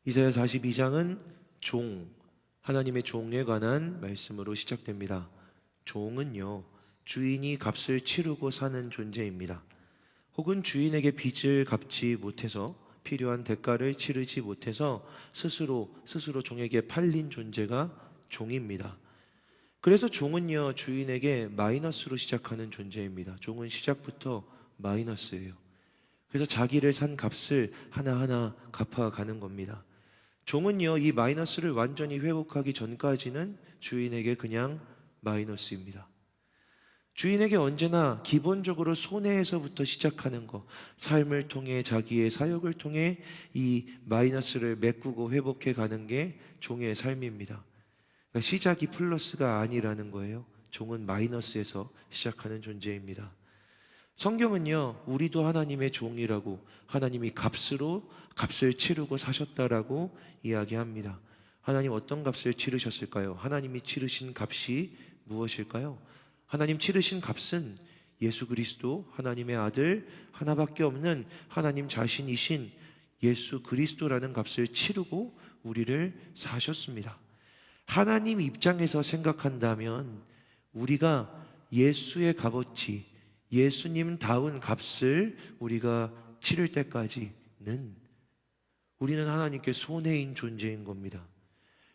이사야 42장은 하나님의 종에 관한 말씀으로 시작됩니다. 종은요, 주인이 값을 치르고 사는 존재입니다. 혹은 주인에게 빚을 갚지 못해서 필요한 대가를 치르지 못해서 스스로 종에게 팔린 존재가 종입니다. 그래서 종은요, 주인에게 마이너스로 시작하는 존재입니다. 종은 시작부터 마이너스예요. 그래서 자기를 산 값을 하나하나 갚아가는 겁니다. 종은요, 이 마이너스를 완전히 회복하기 전까지는 주인에게 그냥 마이너스입니다. 주인에게 언제나 기본적으로 손해에서부터 시작하는 것, 삶을 통해 자기의 사역을 통해 이 마이너스를 메꾸고 회복해 가는 게 종의 삶입니다. 그러니까 시작이 플러스가 아니라는 거예요. 종은 마이너스에서 시작하는 존재입니다. 성경은요, 우리도 하나님의 종이라고, 하나님이 값을 치르고 사셨다라고 이야기합니다. 하나님 어떤 값을 치르셨을까요? 하나님이 치르신 값이 무엇일까요? 하나님 치르신 값은 예수 그리스도, 하나님의 아들, 하나밖에 없는 하나님 자신이신 예수 그리스도라는 값을 치르고 우리를 사셨습니다. 하나님 입장에서 생각한다면 우리가 예수의 값어치, 예수님다운 값을 우리가 치를 때까지는 우리는 하나님께 손해인 존재인 겁니다.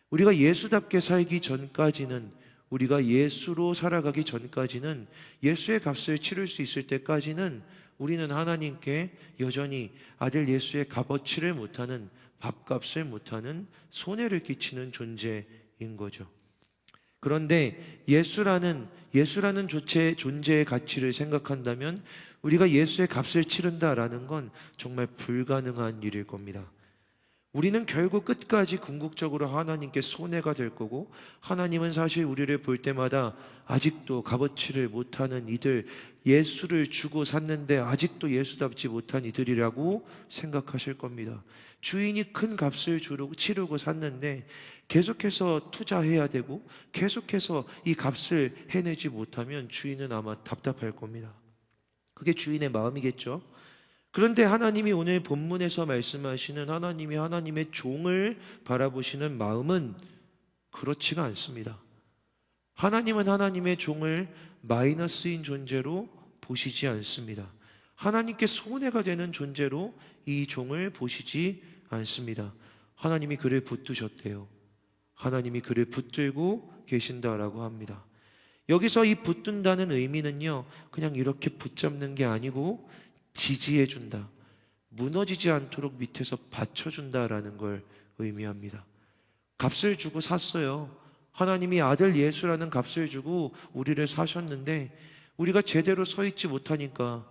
우리가 예수답게 살기 전까지는, 우리가 예수로 살아가기 전까지는, 예수의 값을 치를 수 있을 때까지는 우리는 하나님께 여전히 아들 예수의 값어치를 못하는, 밥값을 못하는, 손해를 끼치는 존재인 거죠. 그런데 예수라는 존재의 가치를 생각한다면 우리가 예수의 값을 치른다라는 건 정말 불가능한 일일 겁니다. 우리는 결국 끝까지 궁극적으로 하나님께 손해가 될 거고, 하나님은 사실 우리를 볼 때마다 아직도 값어치를 못하는 이들, 예수를 주고 샀는데 아직도 예수답지 못한 이들이라고 생각하실 겁니다. 주인이 큰 값을 치르고 샀는데 계속해서 투자해야 되고 계속해서 이 값을 해내지 못하면 주인은 아마 답답할 겁니다. 그게 주인의 마음이겠죠. 그런데 하나님이 오늘 본문에서 말씀하시는 하나님이 하나님의 종을 바라보시는 마음은 그렇지가 않습니다. 하나님은 하나님의 종을 마이너스인 존재로 보시지 않습니다. 하나님께 손해가 되는 존재로 이 종을 보시지 않습니다. 하나님이 그를 붙드셨대요. 하나님이 그를 붙들고 계신다라고 합니다. 여기서 이 붙든다는 의미는요, 그냥 이렇게 붙잡는 게 아니고 지지해준다, 무너지지 않도록 밑에서 받쳐준다라는 걸 의미합니다. 값을 주고 샀어요. 하나님이 아들 예수라는 값을 주고 우리를 사셨는데 우리가 제대로 서 있지 못하니까,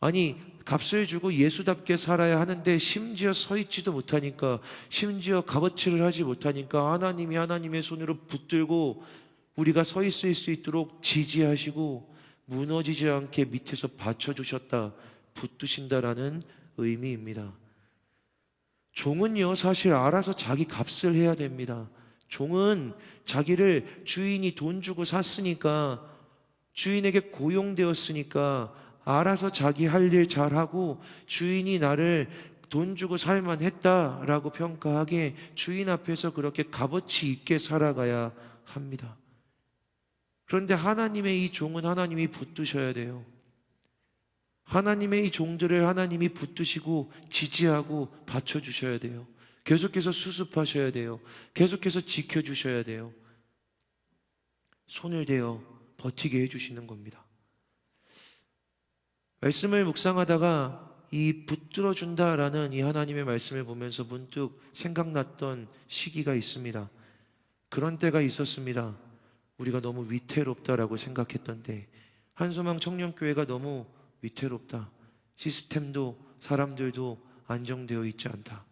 아니 값을 주고 예수답게 살아야 하는데 심지어 서 있지도 못하니까, 심지어 값어치를 하지 못하니까 하나님이 하나님의 손으로 붙들고 우리가 서 있을 수 있도록 지지하시고 무너지지 않게 밑에서 받쳐주셨다, 붙드신다라는 의미입니다. 종은요, 사실 알아서 자기 값을 해야 됩니다. 종은 자기를, 주인이 돈 주고 샀으니까, 주인에게 고용되었으니까 알아서 자기 할 일 잘하고, 주인이 나를 돈 주고 살만 했다라고 평가하게 주인 앞에서 그렇게 값어치 있게 살아가야 합니다. 그런데 하나님의 이 종은 하나님이 붙드셔야 돼요. 하나님의 이 종들을 하나님이 붙드시고 지지하고 받쳐주셔야 돼요. 계속해서 수습하셔야 돼요. 계속해서 지켜주셔야 돼요. 손을 대어 버티게 해주시는 겁니다. 말씀을 묵상하다가 이 붙들어준다라는 이 하나님의 말씀을 보면서 문득 생각났던 시기가 있습니다. 그런 때가 있었습니다. 우리가 너무 위태롭다라고 생각했던 때, 한소망 청년교회가 너무 위태롭다, 시스템도 사람들도 안정되어 있지 않다,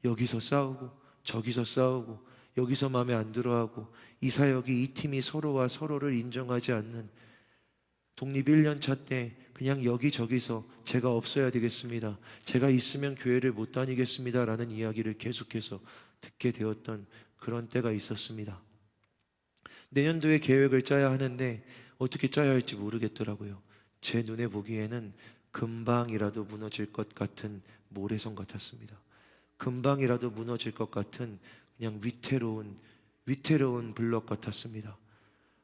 여기서 싸우고 저기서 싸우고 여기서 마음에 안 들어하고 이 사역이, 이 팀이 서로와 서로를 인정하지 않는, 독립 1년차 때 그냥 여기저기서 제가 없어야 되겠습니다, 제가 있으면 교회를 못 다니겠습니다 라는 이야기를 계속해서 듣게 되었던 그런 때가 있었습니다. 내년도에 계획을 짜야 하는데 어떻게 짜야 할지 모르겠더라고요. 제 눈에 보기에는 금방이라도 무너질 것 같은 모래성 같았습니다. 금방이라도 무너질 것 같은 그냥 위태로운 블록 같았습니다.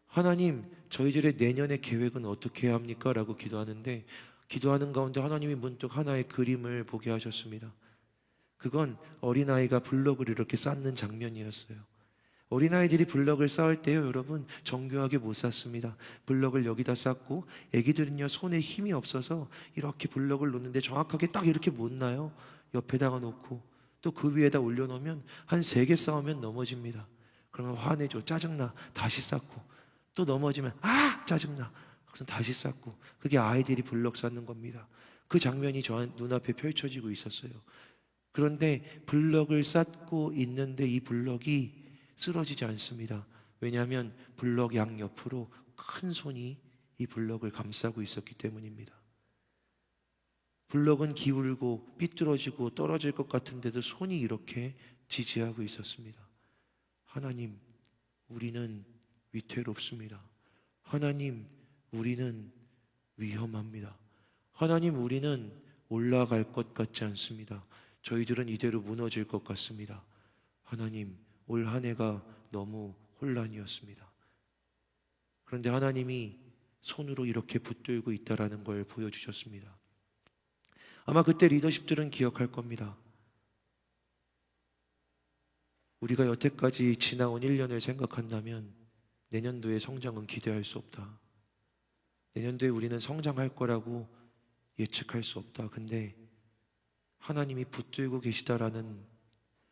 하나님, 저희들의 내년의 계획은 어떻게 해야 합니까? 라고 기도하는데, 기도하는 가운데 하나님이 문득 하나의 그림을 보게 하셨습니다. 그건 어린아이가 블럭을 이렇게 쌓는 장면이었어요. 어린아이들이 블럭을 쌓을 때요, 여러분, 정교하게 못 쌓습니다. 블럭을 여기다 쌓고, 애기들은요, 손에 힘이 없어서 이렇게 블럭을 놓는데 정확하게 딱 이렇게 못 놔요. 옆에다가 놓고, 또 그 위에다 올려놓으면 한 3개 쌓으면 넘어집니다. 그러면 화내죠. 짜증나. 다시 쌓고, 또 넘어지면, 아! 짜증나. 그래서 다시 쌓고, 그게 아이들이 블럭 쌓는 겁니다. 그 장면이 저 눈앞에 펼쳐지고 있었어요. 그런데 블럭을 쌓고 있는데 이 블럭이 쓰러지지 않습니다. 왜냐하면 블럭 양옆으로 큰 손이 이 블럭을 감싸고 있었기 때문입니다. 블럭은 기울고 삐뚤어지고 떨어질 것 같은데도 손이 이렇게 지지하고 있었습니다. 하나님, 우리는 위태롭습니다. 하나님, 우리는 위험합니다. 하나님, 우리는 올라갈 것 같지 않습니다. 저희들은 이대로 무너질 것 같습니다. 하나님, 올 한 해가 너무 혼란이었습니다. 그런데 하나님이 손으로 이렇게 붙들고 있다라는 걸 보여주셨습니다. 아마 그때 리더십들은 기억할 겁니다. 우리가 여태까지 지나온 1년을 생각한다면 내년도의 성장은 기대할 수 없다. 내년도에 우리는 성장할 거라고 예측할 수 없다. 근데 하나님이 붙들고 계시다라는,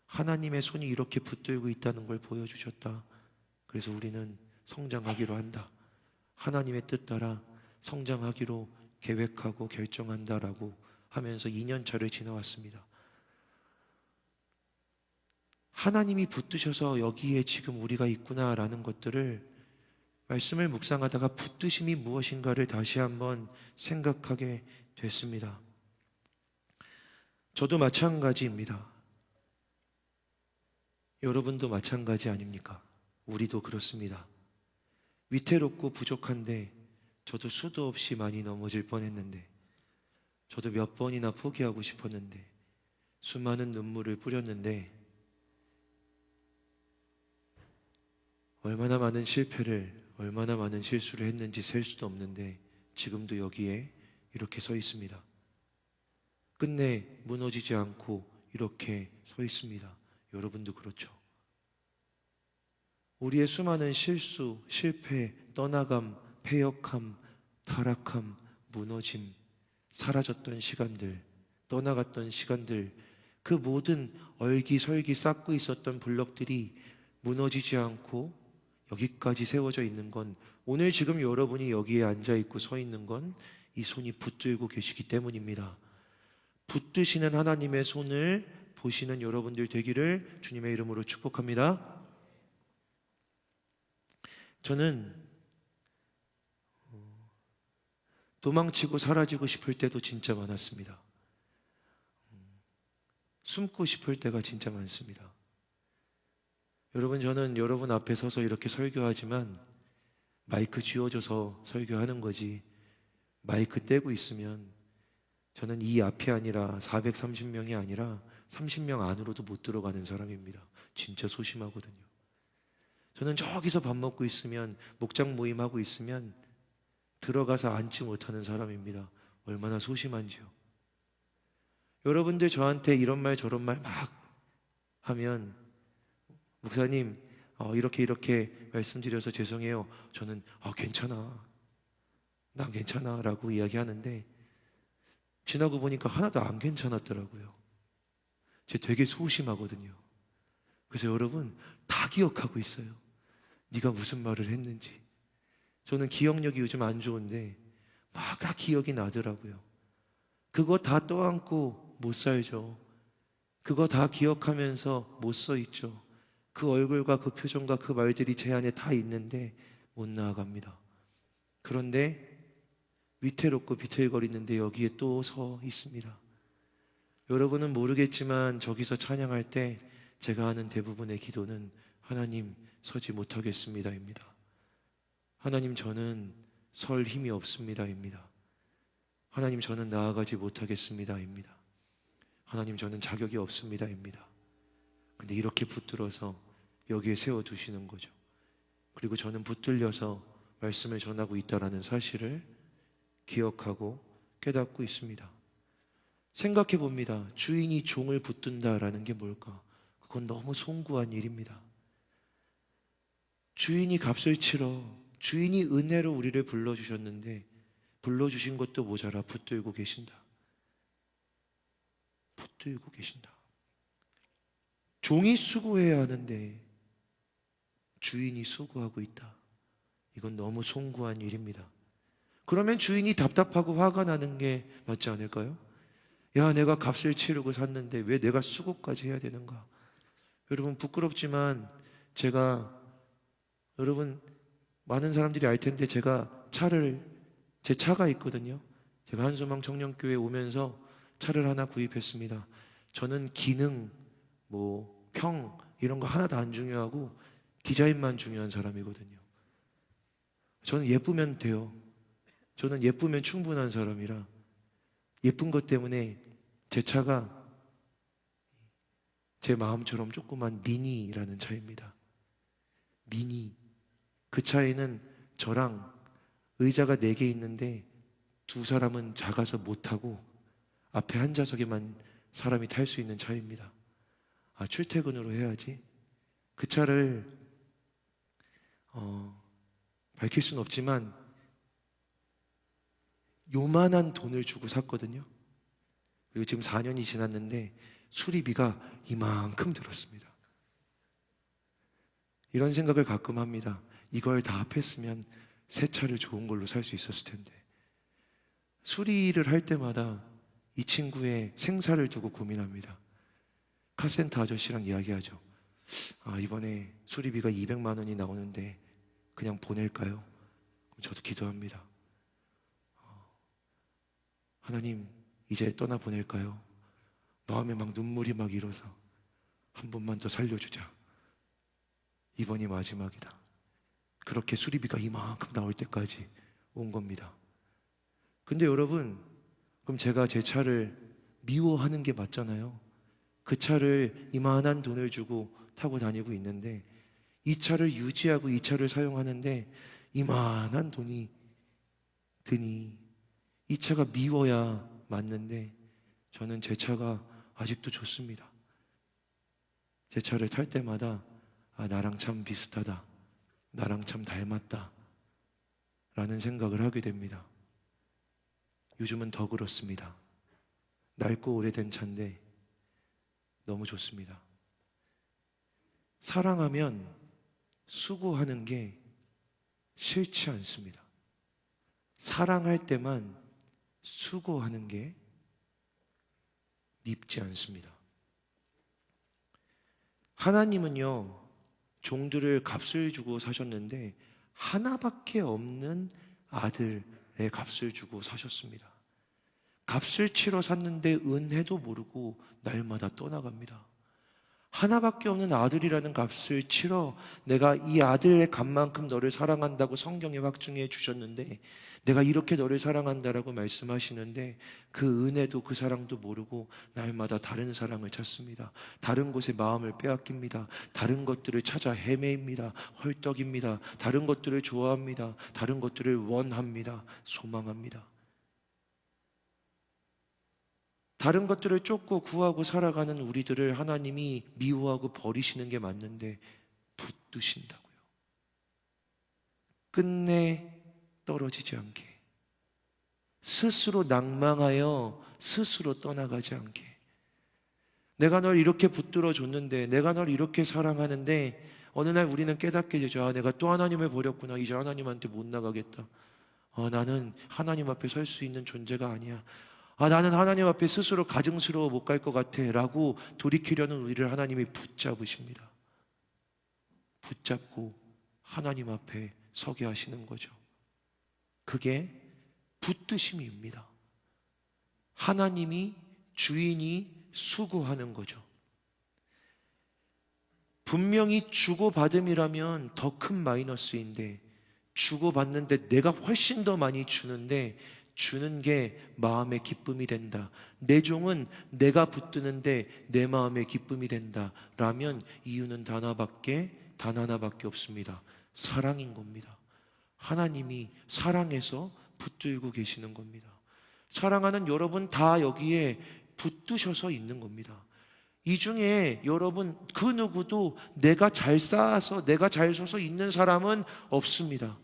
하나님의 손이 이렇게 붙들고 있다는 걸 보여주셨다. 그래서 우리는 성장하기로 한다. 하나님의 뜻 따라 성장하기로 계획하고 결정한다라고 하면서 2년차를 지나왔습니다. 하나님이 붙드셔서 여기에 지금 우리가 있구나라는 것들을 말씀을 묵상하다가 붙드심이 무엇인가를 다시 한번 생각하게 됐습니다. 저도 마찬가지입니다. 여러분도 마찬가지 아닙니까? 우리도 그렇습니다. 위태롭고 부족한데 저도 수도 없이 많이 넘어질 뻔했는데, 저도 몇 번이나 포기하고 싶었는데, 수많은 눈물을 뿌렸는데, 얼마나 많은 실패를, 얼마나 많은 실수를 했는지 셀 수도 없는데 지금도 여기에 이렇게 서 있습니다. 끝내 무너지지 않고 이렇게 서 있습니다. 여러분도 그렇죠. 우리의 수많은 실수, 실패, 떠나감, 패역함, 타락함, 무너짐, 사라졌던 시간들, 떠나갔던 시간들, 그 모든 얼기설기 쌓고 있었던 블럭들이 무너지지 않고 여기까지 세워져 있는 건, 오늘 지금 여러분이 여기에 앉아 있고 서 있는 건 이 손이 붙들고 계시기 때문입니다. 붙드시는 하나님의 손을 보시는 여러분들 되기를 주님의 이름으로 축복합니다. 저는 도망치고 사라지고 싶을 때도 진짜 많았습니다. 숨고 싶을 때가 진짜 많습니다. 여러분, 저는 여러분 앞에 서서 이렇게 설교하지만 마이크 쥐어줘서 설교하는 거지, 마이크 떼고 있으면 저는 이 앞이 아니라 430명이 아니라 30명 안으로도 못 들어가는 사람입니다. 진짜 소심하거든요. 저는 저기서 밥 먹고 있으면, 목장 모임하고 있으면 들어가서 앉지 못하는 사람입니다. 얼마나 소심한지요. 여러분들 저한테 이런 말 저런 말 막 하면, 목사님 이렇게 말씀드려서 죄송해요. 저는 괜찮아, 난 괜찮아 라고 이야기하는데 지나고 보니까 하나도 안 괜찮았더라고요. 제가 되게 소심하거든요. 그래서 여러분 다 기억하고 있어요. 네가 무슨 말을 했는지. 저는 기억력이 요즘 안 좋은데 막 다 기억이 나더라고요. 그거 다 떠안고 못 살죠. 그거 다 기억하면서 못 서 있죠. 그 얼굴과 그 표정과 그 말들이 제 안에 다 있는데 못 나아갑니다. 그런데 위태롭고 비틀거리는데 여기에 또 서 있습니다. 여러분은 모르겠지만 저기서 찬양할 때 제가 하는 대부분의 기도는 하나님 서지 못하겠습니다입니다. 하나님 저는 설 힘이 없습니다입니다. 하나님 저는 나아가지 못하겠습니다입니다. 하나님, 저는 자격이 없습니다입니다. 근데 이렇게 붙들어서 여기에 세워두시는 거죠. 그리고 저는 붙들려서 말씀을 전하고 있다라는 사실을 기억하고 깨닫고 있습니다. 생각해 봅니다. 주인이 종을 붙든다라는 게 뭘까? 그건 너무 송구한 일입니다. 주인이 값을 치러, 주인이 은혜로 우리를 불러주셨는데 불러주신 것도 모자라 붙들고 계신다. 붙들고 계신다. 종이 수고해야 하는데 주인이 수고하고 있다. 이건 너무 송구한 일입니다. 그러면 주인이 답답하고 화가 나는 게 맞지 않을까요? 야, 내가 값을 치르고 샀는데 왜 내가 수고까지 해야 되는가? 여러분, 부끄럽지만 제가, 여러분, 많은 사람들이 알 텐데 제 차가 있거든요. 제가 한소망 청년교회 오면서 차를 하나 구입했습니다. 저는 기능, 평 이런 거 하나도 안 중요하고 디자인만 중요한 사람이거든요. 저는 예쁘면 돼요. 저는 예쁘면 충분한 사람이라 예쁜 것 때문에 제 차가 제 마음처럼 조그만 미니라는 차입니다. 미니. 그 차에는 저랑 의자가 4개 있는데 2사람은 작아서 못 타고 앞에 한 좌석에만 사람이 탈 수 있는 차입니다. 출퇴근으로 해야지. 그 차를 밝힐 수는 없지만 요만한 돈을 주고 샀거든요. 그리고 지금 4년이 지났는데 수리비가 이만큼 들었습니다. 이런 생각을 가끔 합니다. 이걸 다 합했으면 새 차를 좋은 걸로 살 수 있었을 텐데. 수리를 할 때마다 이 친구의 생사를 두고 고민합니다. 카센터 아저씨랑 이야기하죠. 이번에 수리비가 200만 원이 나오는데 그냥 보낼까요? 저도 기도합니다. 하나님, 이제 떠나 보낼까요? 마음에 막 눈물이 막 일어서 한 번만 더 살려주자. 이번이 마지막이다. 그렇게 수리비가 이만큼 나올 때까지 온 겁니다. 근데 여러분, 그럼 제가 제 차를 미워하는 게 맞잖아요. 그 차를 이만한 돈을 주고 타고 다니고 있는데 이 차를 유지하고 이 차를 사용하는데 이만한 돈이 드니 이 차가 미워야 맞는데 저는 제 차가 아직도 좋습니다. 제 차를 탈 때마다 나랑 참 비슷하다, 나랑 참 닮았다 라는 생각을 하게 됩니다. 요즘은 더 그렇습니다. 낡고 오래된 차인데 너무 좋습니다. 사랑하면 수고하는 게 싫지 않습니다. 사랑할 때만 수고하는 게 밉지 않습니다. 하나님은요, 종들을 값을 주고 사셨는데 하나밖에 없는 아들의 값을 주고 사셨습니다. 값을 치러 샀는데 은혜도 모르고 날마다 떠나갑니다. 하나밖에 없는 아들이라는 값을 치러 내가 이 아들의 값만큼 너를 사랑한다고 성경에 확증해 주셨는데 내가 이렇게 너를 사랑한다라고 말씀하시는데 그 은혜도 그 사랑도 모르고 날마다 다른 사랑을 찾습니다. 다른 곳에 마음을 빼앗깁니다. 다른 것들을 찾아 헤매입니다. 헐떡입니다. 다른 것들을 좋아합니다. 다른 것들을 원합니다. 소망합니다. 다른 것들을 쫓고 구하고 살아가는 우리들을 하나님이 미워하고 버리시는 게 맞는데 붙드신다고요. 끝내 떨어지지 않게, 스스로 낭망하여 스스로 떠나가지 않게. 내가 널 이렇게 붙들어 줬는데, 내가 널 이렇게 사랑하는데 어느 날 우리는 깨닫게 되죠. 내가 또 하나님을 버렸구나. 이제 하나님한테 못 나가겠다. 나는 하나님 앞에 설 수 있는 존재가 아니야. 나는 하나님 앞에 스스로 가증스러워 못 갈 것 같아 라고 돌이키려는 우리를 하나님이 붙잡으십니다. 붙잡고 하나님 앞에 서게 하시는 거죠. 그게 붙드심입니다. 하나님이, 주인이 수고하는 거죠. 분명히 주고받음이라면 더 큰 마이너스인데 주고받는데 내가 훨씬 더 많이 주는데 주는 게 마음의 기쁨이 된다. 내 종은 내가 붙드는데 내 마음의 기쁨이 된다. 라면 이유는 단 하나밖에 없습니다. 사랑인 겁니다. 하나님이 사랑해서 붙들고 계시는 겁니다. 사랑하는 여러분 다 여기에 붙드셔서 있는 겁니다. 이 중에 여러분 그 누구도 내가 잘 쌓아서 내가 잘 서서 있는 사람은 없습니다.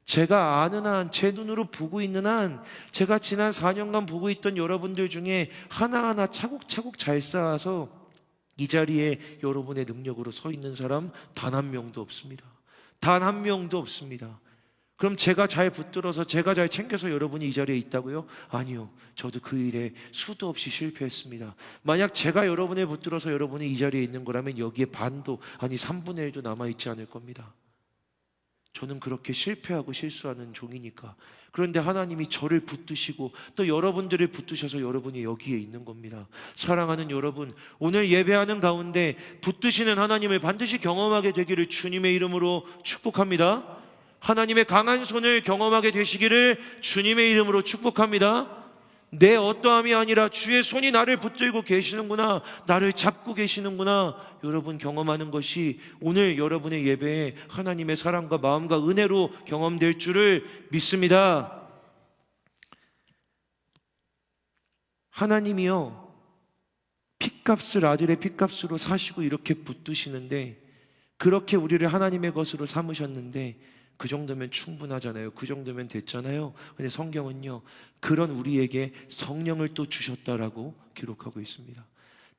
제가 아는 한, 제 눈으로 보고 있는 한, 제가 지난 4년간 보고 있던 여러분들 중에 하나하나 차곡차곡 잘 쌓아서 이 자리에 여러분의 능력으로 서 있는 사람 단 한 명도 없습니다. 단 한 명도 없습니다. 그럼 제가 잘 붙들어서 제가 잘 챙겨서 여러분이 이 자리에 있다고요? 아니요. 저도 그 일에 수도 없이 실패했습니다. 만약 제가 여러분을 붙들어서 여러분이 이 자리에 있는 거라면 여기에 반도, 아니 3분의 1도 남아있지 않을 겁니다. 저는 그렇게 실패하고 실수하는 종이니까. 그런데 하나님이 저를 붙드시고 또 여러분들을 붙드셔서 여러분이 여기에 있는 겁니다. 사랑하는 여러분, 오늘 예배하는 가운데 붙드시는 하나님을 반드시 경험하게 되기를 주님의 이름으로 축복합니다. 하나님의 강한 손을 경험하게 되시기를 주님의 이름으로 축복합니다. 내 어떠함이 아니라 주의 손이 나를 붙들고 계시는구나, 나를 잡고 계시는구나, 여러분 경험하는 것이 오늘 여러분의 예배에 하나님의 사랑과 마음과 은혜로 경험될 줄을 믿습니다. 하나님이요, 핏값을 아들의 핏값으로 사시고 이렇게 붙드시는데, 그렇게 우리를 하나님의 것으로 삼으셨는데 그 정도면 충분하잖아요. 그 정도면 됐잖아요. 근데 성경은요, 그런 우리에게 성령을 또 주셨다라고 기록하고 있습니다.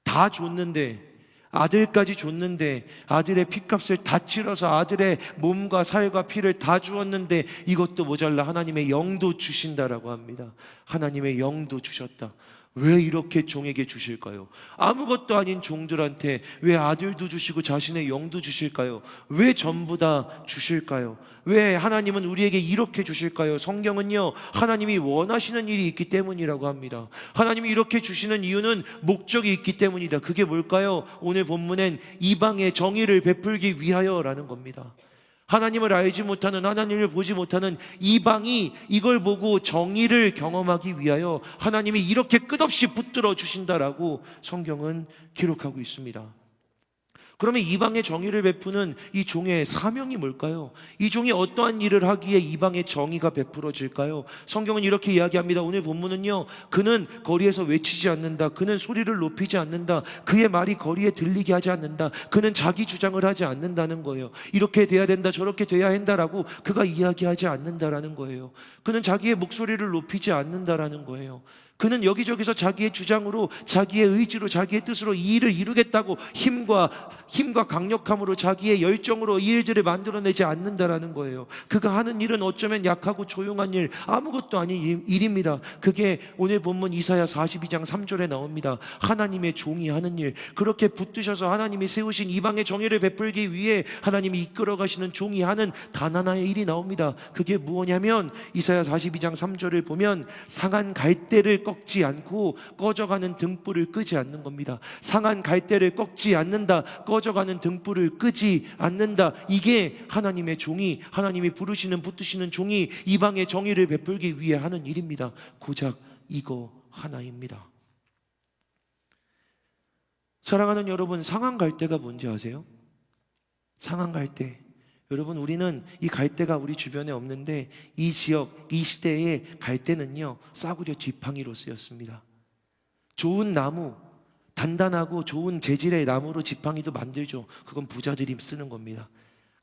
다 줬는데, 아들까지 줬는데, 아들의 핏값을 다 치러서 아들의 몸과 살과 피를 다 주었는데 이것도 모자라 하나님의 영도 주신다라고 합니다. 하나님의 영도 주셨다. 왜 이렇게 종에게 주실까요? 아무것도 아닌 종들한테 왜 아들도 주시고 자신의 영도 주실까요? 왜 전부 다 주실까요? 왜 하나님은 우리에게 이렇게 주실까요? 성경은요, 하나님이 원하시는 일이 있기 때문이라고 합니다. 하나님이 이렇게 주시는 이유는 목적이 있기 때문이다. 그게 뭘까요? 오늘 본문엔 이방의 정의를 베풀기 위하여라는 겁니다. 하나님을 알지 못하는, 하나님을 보지 못하는 이방이 이걸 보고 정의를 경험하기 위하여 하나님이 이렇게 끝없이 붙들어 주신다라고 성경은 기록하고 있습니다. 그러면 이방의 정의를 베푸는 이 종의 사명이 뭘까요? 이 종이 어떠한 일을 하기에 이방의 정의가 베풀어질까요? 성경은 이렇게 이야기합니다. 오늘 본문은요, 그는 거리에서 외치지 않는다. 그는 소리를 높이지 않는다. 그의 말이 거리에 들리게 하지 않는다. 그는 자기 주장을 하지 않는다는 거예요. 이렇게 돼야 된다, 저렇게 돼야 한다라고 그가 이야기하지 않는다라는 거예요. 그는 자기의 목소리를 높이지 않는다라는 거예요. 그는 여기저기서 자기의 주장으로, 자기의 의지로, 자기의 뜻으로 이 일을 이루겠다고 힘과 강력함으로, 자기의 열정으로 이 일들을 만들어내지 않는다라는 거예요. 그가 하는 일은 어쩌면 약하고 조용한 일, 아무것도 아닌 일입니다. 그게 오늘 본문 이사야 42장 3절에 나옵니다. 하나님의 종이 하는 일, 그렇게 붙드셔서 하나님이 세우신 이방의 정의를 베풀기 위해 하나님이 이끌어 가시는 종이 하는 단 하나의 일이 나옵니다. 그게 무엇이냐면 이사야 42장 3절을 보면 상한 갈대를 꺾지 않고 꺼져가는 등불을 끄지 않는 겁니다. 상한 갈대를 꺾지 않는다, 꺼져가는 등불을 끄지 않는다. 이게 하나님의 종이, 하나님이 부르시는, 붙드시는 종이 이방의 정의를 베풀기 위해 하는 일입니다. 고작 이거 하나입니다. 사랑하는 여러분, 상한 갈대가 뭔지 아세요? 상한 갈대. 여러분, 우리는 이 갈대가 우리 주변에 없는데 이 지역, 이 시대의 갈대는요, 싸구려 지팡이로 쓰였습니다. 좋은 나무, 단단하고 좋은 재질의 나무로 지팡이도 만들죠. 그건 부자들이 쓰는 겁니다.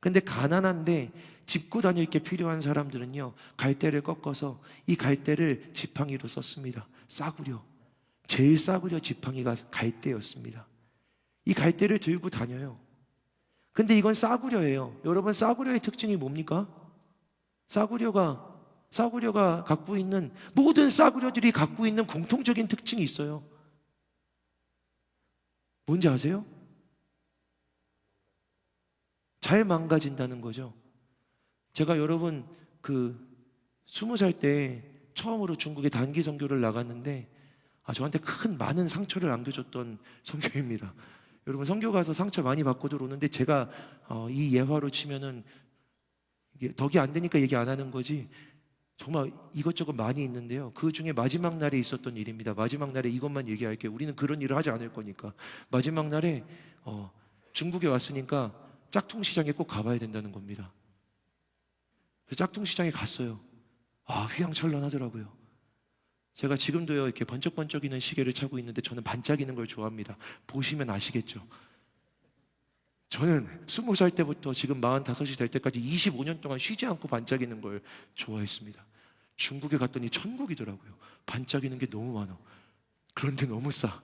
근데 가난한데 짚고 다닐 게 필요한 사람들은요, 갈대를 꺾어서 이 갈대를 지팡이로 썼습니다. 싸구려, 제일 싸구려 지팡이가 갈대였습니다. 이 갈대를 들고 다녀요. 근데 이건 싸구려예요. 여러분, 싸구려의 특징이 뭡니까? 싸구려가 갖고 있는, 모든 싸구려들이 갖고 있는 공통적인 특징이 있어요. 뭔지 아세요? 잘 망가진다는 거죠. 제가 여러분 20살 때 처음으로 중국에 단기 선교를 나갔는데 저한테 많은 상처를 안겨줬던 선교입니다. 여러분, 선교 가서 상처 많이 받고 들어오는데 제가 이 예화로 치면은 이게 덕이 안 되니까 얘기 안 하는 거지, 정말 이것저것 많이 있는데요. 그 중에 마지막 날에 있었던 일입니다. 마지막 날에 이것만 얘기할게요. 우리는 그런 일을 하지 않을 거니까. 마지막 날에 중국에 왔으니까 짝퉁 시장에 꼭 가봐야 된다는 겁니다. 그래서 짝퉁 시장에 갔어요. 휘황찬란하더라고요. 제가 지금도요, 이렇게 번쩍번쩍이는 시계를 차고 있는데 저는 반짝이는 걸 좋아합니다. 보시면 아시겠죠? 저는 20살 때부터 지금 45이 될 때까지 25년 동안 쉬지 않고 반짝이는 걸 좋아했습니다. 중국에 갔더니 천국이더라고요. 반짝이는 게 너무 많아. 그런데 너무 싸.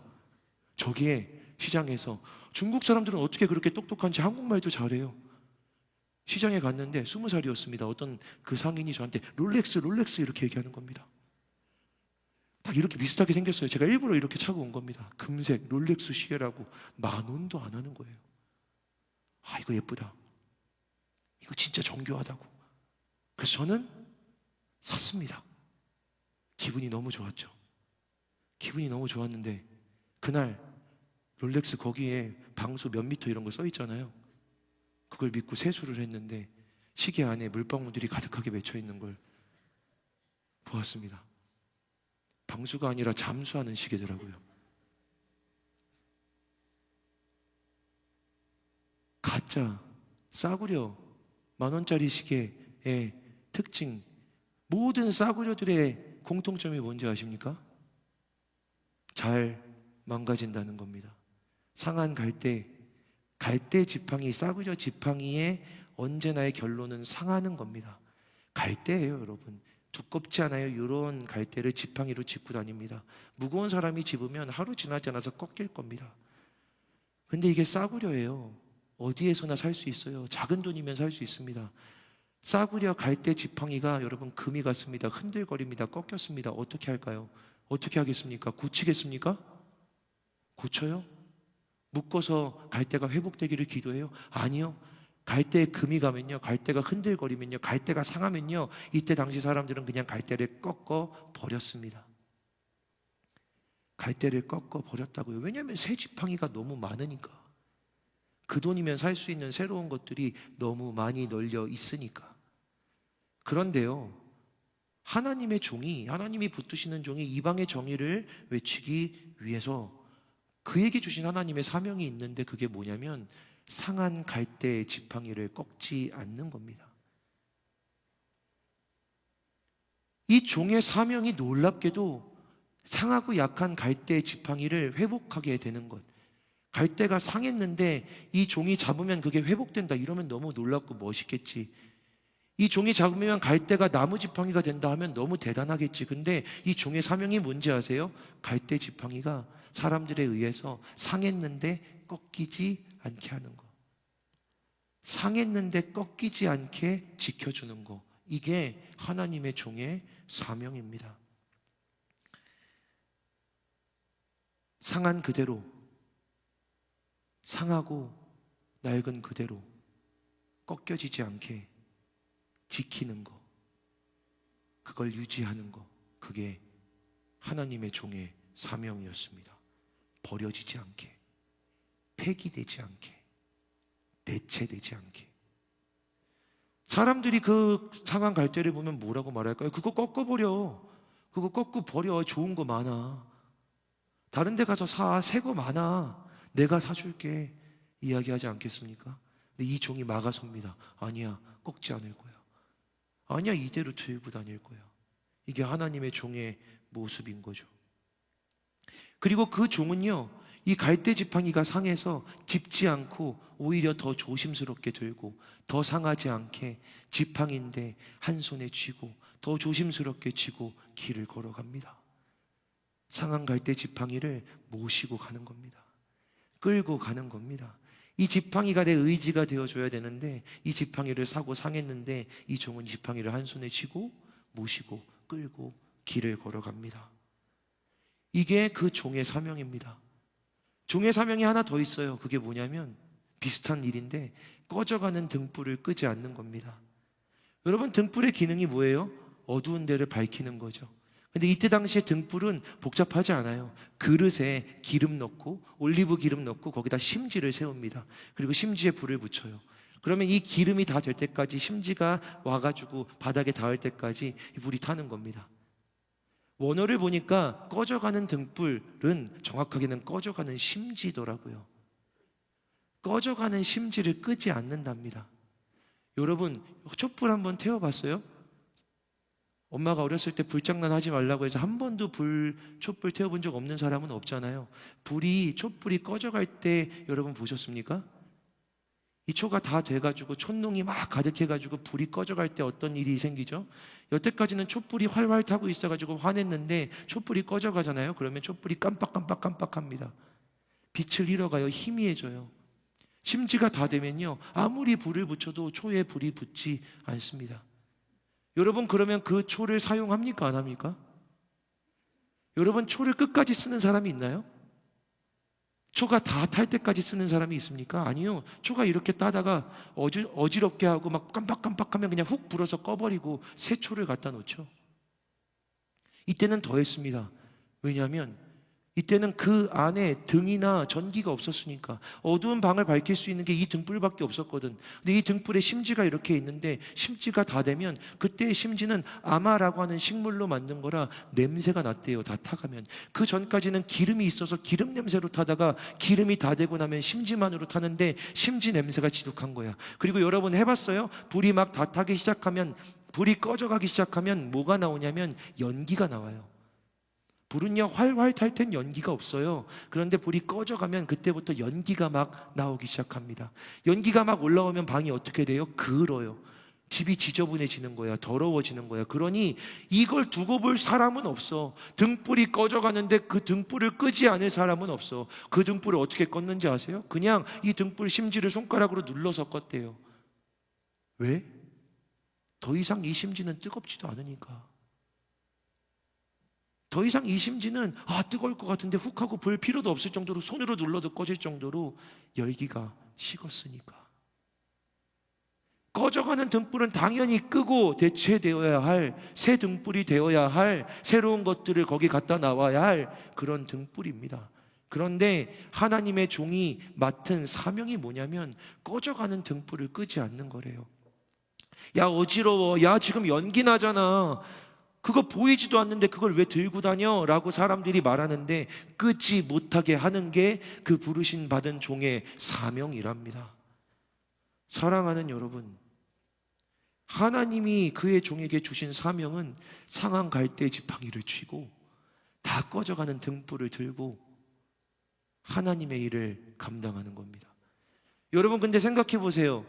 저기에 시장에서 중국 사람들은 어떻게 그렇게 똑똑한지 한국말도 잘해요. 시장에 갔는데 20살이었습니다. 어떤 그 상인이 저한테 롤렉스 이렇게 얘기하는 겁니다. 딱 이렇게 비슷하게 생겼어요. 제가 일부러 이렇게 차고 온 겁니다. 금색 롤렉스 시계라고 10,000원도 안 하는 거예요. 이거 예쁘다. 이거 진짜 정교하다고. 그래서 저는 샀습니다. 기분이 너무 좋았죠. 기분이 너무 좋았는데 그날 롤렉스 거기에 방수 몇 미터 이런 거 써 있잖아요. 그걸 믿고 세수를 했는데 시계 안에 물방울들이 가득하게 맺혀 있는 걸 보았습니다. 방수가 아니라 잠수하는 시계더라고요. 가짜, 싸구려 10,000원짜리 시계의 특징, 모든 싸구려들의 공통점이 뭔지 아십니까? 잘 망가진다는 겁니다. 상한 갈대 지팡이, 싸구려 지팡이의 언제나의 결론은 상하는 겁니다. 갈대예요, 여러분. 두껍지 않아요. 이런 갈대를 지팡이로 짚고 다닙니다. 무거운 사람이 집으면 하루 지나지 않아서 꺾일 겁니다. 근데 이게 싸구려예요. 어디에서나 살 수 있어요. 작은 돈이면 살 수 있습니다. 싸구려 갈대 지팡이가 여러분 금이 갔습니다. 흔들거립니다. 꺾였습니다. 어떻게 할까요? 어떻게 하겠습니까? 고치겠습니까? 고쳐요? 묶어서 갈대가 회복되기를 기도해요? 아니요. 갈대에 금이 가면요, 갈대가 흔들거리면요, 갈대가 상하면요, 이때 당시 사람들은 그냥 갈대를 꺾어 버렸습니다. 갈대를 꺾어 버렸다고요. 왜냐하면 새 지팡이가 너무 많으니까. 그 돈이면 살 수 있는 새로운 것들이 너무 많이 널려 있으니까. 그런데요, 하나님이 붙드시는 종이 이방의 정의를 외치기 위해서 그에게 주신 하나님의 사명이 있는데 그게 뭐냐면 상한 갈대의 지팡이를 꺾지 않는 겁니다. 이 종의 사명이 놀랍게도 상하고 약한 갈대의 지팡이를 회복하게 되는 것. 갈대가 상했는데 이 종이 잡으면 그게 회복된다 이러면 너무 놀랍고 멋있겠지. 이 종이 잡으면 갈대가 나무 지팡이가 된다 하면 너무 대단하겠지. 근데 이 종의 사명이 뭔지 아세요? 갈대 지팡이가 사람들에 의해서 상했는데 꺾이지 않게 하는 거. 상했는데 꺾이지 않게 지켜주는 거. 이게 하나님의 종의 사명입니다. 상한 그대로, 상하고 낡은 그대로 꺾여지지 않게 지키는 거, 그걸 유지하는 거, 그게 하나님의 종의 사명이었습니다. 버려지지 않게, 폐기되지 않게, 대체되지 않게. 사람들이 그 상한 갈대를 보면 뭐라고 말할까요? 그거 꺾어버려. 그거 꺾고 버려. 좋은 거 많아. 다른 데 가서 사. 새 거 많아. 내가 사줄게. 이야기하지 않겠습니까? 근데 이 종이 막아섭니다. 아니야, 꺾지 않을 거야. 아니야, 이대로 들고 다닐 거야. 이게 하나님의 종의 모습인 거죠. 그리고 그 종은요, 이 갈대 지팡이가 상해서 짚지 않고 오히려 더 조심스럽게 들고 더 상하지 않게 지팡이인데 한 손에 쥐고 더 조심스럽게 쥐고 길을 걸어갑니다. 상한 갈대 지팡이를 모시고 가는 겁니다. 끌고 가는 겁니다. 이 지팡이가 내 의지가 되어줘야 되는데 이 지팡이를 사고 상했는데 이 종은 지팡이를 한 손에 쥐고 모시고 끌고 길을 걸어갑니다. 이게 그 종의 사명입니다. 종의 사명이 하나 더 있어요. 그게 뭐냐면 비슷한 일인데 꺼져가는 등불을 끄지 않는 겁니다. 여러분, 등불의 기능이 뭐예요? 어두운 데를 밝히는 거죠. 근데 이때 당시에 등불은 복잡하지 않아요. 그릇에 기름 넣고 올리브 기름 넣고 거기다 심지를 세웁니다. 그리고 심지에 불을 붙여요. 그러면 이 기름이 다 될 때까지, 심지가 와가지고 바닥에 닿을 때까지 이 불이 타는 겁니다. 원어를 보니까 꺼져가는 등불은 정확하게는 꺼져가는 심지더라고요. 꺼져가는 심지를 끄지 않는답니다. 여러분, 촛불 한번 태워봤어요? 엄마가 어렸을 때 불장난 하지 말라고 해서 한 번도 촛불 태워본 적 없는 사람은 없잖아요. 촛불이 꺼져갈 때 여러분 보셨습니까? 이 초가 다 돼가지고 촛농이 막 가득해가지고 불이 꺼져갈 때 어떤 일이 생기죠? 여태까지는 촛불이 활활 타고 있어가지고 화냈는데 촛불이 꺼져가잖아요. 그러면 촛불이 깜빡깜빡깜빡합니다. 빛을 잃어가요. 희미해져요. 심지가 다 되면요, 아무리 불을 붙여도 초에 불이 붙지 않습니다. 여러분, 그러면 그 초를 사용합니까? 안 합니까? 여러분, 초를 끝까지 쓰는 사람이 있나요? 초가 다 탈 때까지 쓰는 사람이 있습니까? 아니요. 초가 이렇게 따다가 어지럽게 하고 막 깜빡깜빡하면 그냥 훅 불어서 꺼버리고 새 초를 갖다 놓죠. 이때는 더 했습니다. 왜냐하면 이때는 그 안에 등이나 전기가 없었으니까. 어두운 방을 밝힐 수 있는 게 이 등불밖에 없었거든. 근데 이 등불에 심지가 이렇게 있는데, 심지가 다 되면 그때의 심지는 아마라고 하는 식물로 만든 거라 냄새가 났대요. 다 타가면. 그 전까지는 기름이 있어서 기름 냄새로 타다가 기름이 다 되고 나면 심지만으로 타는데 심지 냄새가 지독한 거야. 그리고 여러분 해봤어요? 불이 막 다 타기 시작하면, 불이 꺼져가기 시작하면 뭐가 나오냐면 연기가 나와요. 불은요, 활활 탈 땐 연기가 없어요. 그런데 불이 꺼져가면 그때부터 연기가 막 나오기 시작합니다. 연기가 막 올라오면 방이 어떻게 돼요? 그을어요. 집이 지저분해지는 거야. 더러워지는 거야. 그러니 이걸 두고 볼 사람은 없어. 등불이 꺼져가는데 그 등불을 끄지 않을 사람은 없어. 그 등불을 어떻게 껐는지 아세요? 그냥 이 등불 심지를 손가락으로 눌러서 껐대요. 왜? 더 이상 이 심지는 뜨겁지도 않으니까. 더 이상 이 심지는 뜨거울 것 같은데 훅 하고 불 필요도 없을 정도로, 손으로 눌러도 꺼질 정도로 열기가 식었으니까. 꺼져가는 등불은 당연히 끄고 대체되어야 할, 새 등불이 되어야 할, 새로운 것들을 거기 갖다 놔와야 할 그런 등불입니다. 그런데 하나님의 종이 맡은 사명이 뭐냐면 꺼져가는 등불을 끄지 않는 거래요. 야, 어지러워. 야, 지금 연기 나잖아. 그거 보이지도 않는데 그걸 왜 들고 다녀? 라고 사람들이 말하는데 끄지 못하게 하는 게 그 부르신 받은 종의 사명이랍니다. 사랑하는 여러분, 하나님이 그의 종에게 주신 사명은 상한 갈대 지팡이를 쥐고 다 꺼져가는 등불을 들고 하나님의 일을 감당하는 겁니다. 여러분, 근데 생각해 보세요.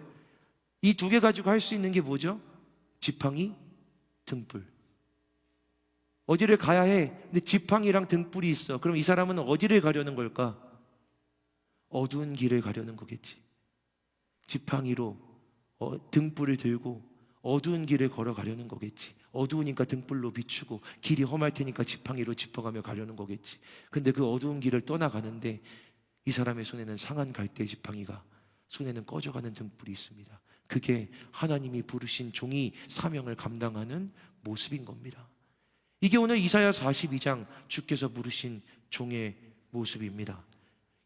이 두 개 가지고 할 수 있는 게 뭐죠? 지팡이, 등불. 어디를 가야 해? 근데 지팡이랑 등불이 있어. 그럼 이 사람은 어디를 가려는 걸까? 어두운 길을 가려는 거겠지. 지팡이로 등불을 들고 어두운 길을 걸어가려는 거겠지. 어두우니까 등불로 비추고 길이 험할 테니까 지팡이로 짚어가며 가려는 거겠지. 근데 그 어두운 길을 떠나가는데 이 사람의 손에는 상한 갈대 지팡이가, 손에는 꺼져가는 등불이 있습니다. 그게 하나님이 부르신 종이 사명을 감당하는 모습인 겁니다. 이게 오늘 이사야 42장 주께서 부르신 종의 모습입니다.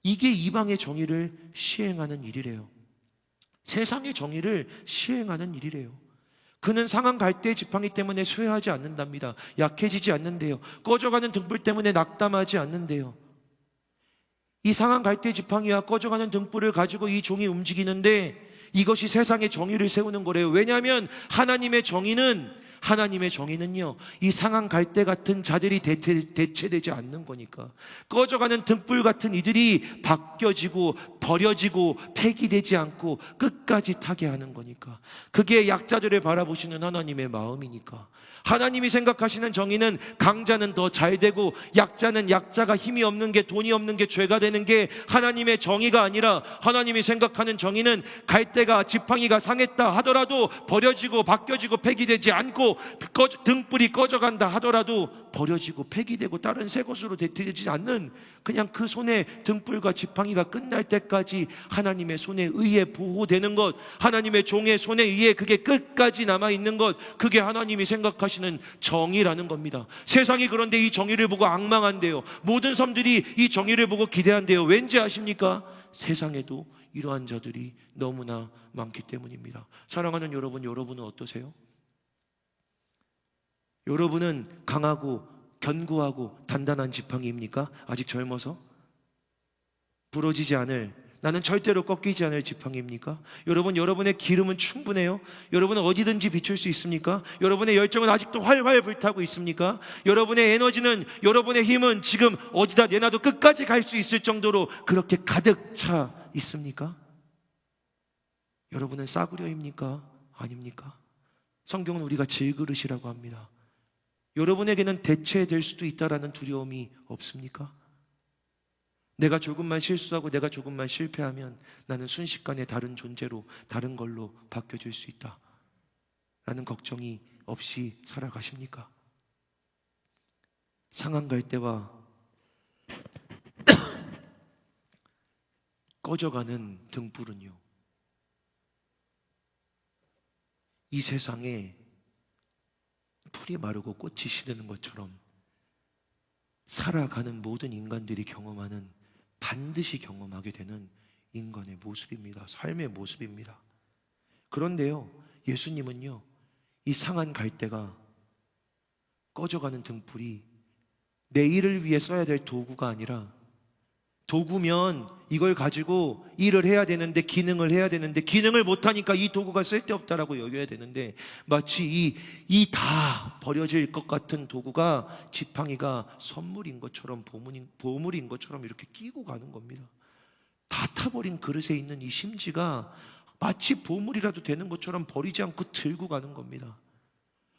이게 이방의 정의를 시행하는 일이래요. 세상의 정의를 시행하는 일이래요. 그는 상한 갈대 지팡이 때문에 쇠하지 않는답니다. 약해지지 않는데요. 꺼져가는 등불 때문에 낙담하지 않는데요. 이 상한 갈대 지팡이와 꺼져가는 등불을 가지고 이 종이 움직이는데 이것이 세상의 정의를 세우는 거래요. 왜냐하면 하나님의 정의는요, 이 상한 갈대 같은 자들이 대체되지 않는 거니까. 꺼져가는 등불 같은 이들이 바뀌어지고 버려지고 폐기되지 않고 끝까지 타게 하는 거니까. 그게 약자들을 바라보시는 하나님의 마음이니까. 하나님이 생각하시는 정의는 강자는 더 잘 되고 약자가 힘이 없는 게, 돈이 없는 게 죄가 되는 게 하나님의 정의가 아니라, 하나님이 생각하는 정의는 갈대가, 지팡이가 상했다 하더라도 버려지고 바뀌어지고 폐기되지 않고 치르고 등불이 꺼져간다 하더라도 버려지고 폐기되고 다른 새 것으로 되지 않는, 그냥 그 손에 등불과 지팡이가 끝날 때까지 하나님의 손에 의해 보호되는 것, 하나님의 종의 손에 의해 그게 끝까지 남아있는 것, 그게 하나님이 생각하시는 정의라는 겁니다. 세상이 그런데 이 정의를 보고 악망한대요. 모든 사람들이 이 정의를 보고 기대한대요. 왠지 아십니까? 세상에도 이러한 자들이 너무나 많기 때문입니다. 사랑하는 여러분, 여러분은 어떠세요? 여러분은 강하고 견고하고 단단한 지팡이입니까? 아직 젊어서 부러지지 않을, 나는 절대로 꺾이지 않을 지팡이입니까? 여러분, 여러분의 기름은 충분해요? 여러분은 어디든지 비출 수 있습니까? 여러분의 열정은 아직도 활활 불타고 있습니까? 여러분의 에너지는, 여러분의 힘은 지금 어디다 내놔도 끝까지 갈 수 있을 정도로 그렇게 가득 차 있습니까? 여러분은 싸구려입니까? 아닙니까? 성경은 우리가 질그릇이라고 합니다. 여러분에게는 대체될 수도 있다라는 두려움이 없습니까? 내가 조금만 실수하고 내가 조금만 실패하면 나는 순식간에 다른 존재로, 다른 걸로 바뀌어질 수 있다 라는 걱정이 없이 살아가십니까? 상한 갈대와 꺼져가는 등불은요, 이 세상에 풀이 마르고 꽃이 시드는 것처럼 살아가는 모든 인간들이 경험하는, 반드시 경험하게 되는 인간의 모습입니다. 삶의 모습입니다. 그런데요, 예수님은요, 이 상한 갈대가, 꺼져가는 등불이 내일을 위해 써야 될 도구가 아니라, 도구면 이걸 가지고 일을 해야 되는데, 기능을 해야 되는데, 기능을 못하니까 이 도구가 쓸데없다라고 여겨야 되는데, 마치 이 다 버려질 것 같은 도구가, 지팡이가 선물인 것처럼, 보물인 것처럼 이렇게 끼고 가는 겁니다. 다 타버린 그릇에 있는 이 심지가 마치 보물이라도 되는 것처럼 버리지 않고 들고 가는 겁니다.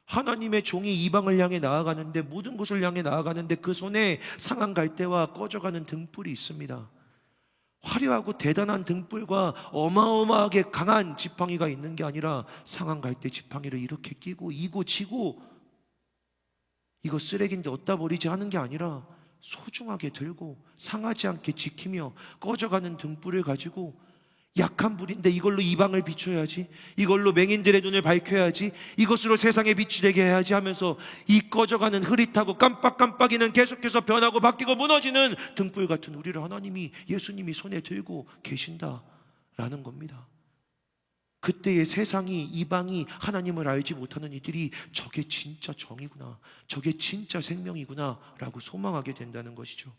하나님의 종이 이방을 향해 나아가는데, 모든 곳을 향해 나아가는데 그 손에 상한 갈대와 꺼져가는 등불이 있습니다. 화려하고 대단한 등불과 어마어마하게 강한 지팡이가 있는 게 아니라, 상한 갈대 지팡이를 이렇게 끼고 이고 지고, 이거 쓰레기인데 어디다 버리지 하는 게 아니라 소중하게 들고 상하지 않게 지키며, 꺼져가는 등불을 가지고 약한 불인데 이걸로 이방을 비춰야지, 이걸로 맹인들의 눈을 밝혀야지, 이것으로 세상에 빛이 되게 해야지 하면서, 이 꺼져가는 흐릿하고 깜빡깜빡이는 계속해서 변하고 바뀌고 무너지는 등불 같은 우리를 하나님이, 예수님이 손에 들고 계신다라는 겁니다. 그때의 세상이, 이방이 하나님을 알지 못하는 이들이 저게 진짜 정이구나, 저게 진짜 생명이구나 라고 소망하게 된다는 것이죠.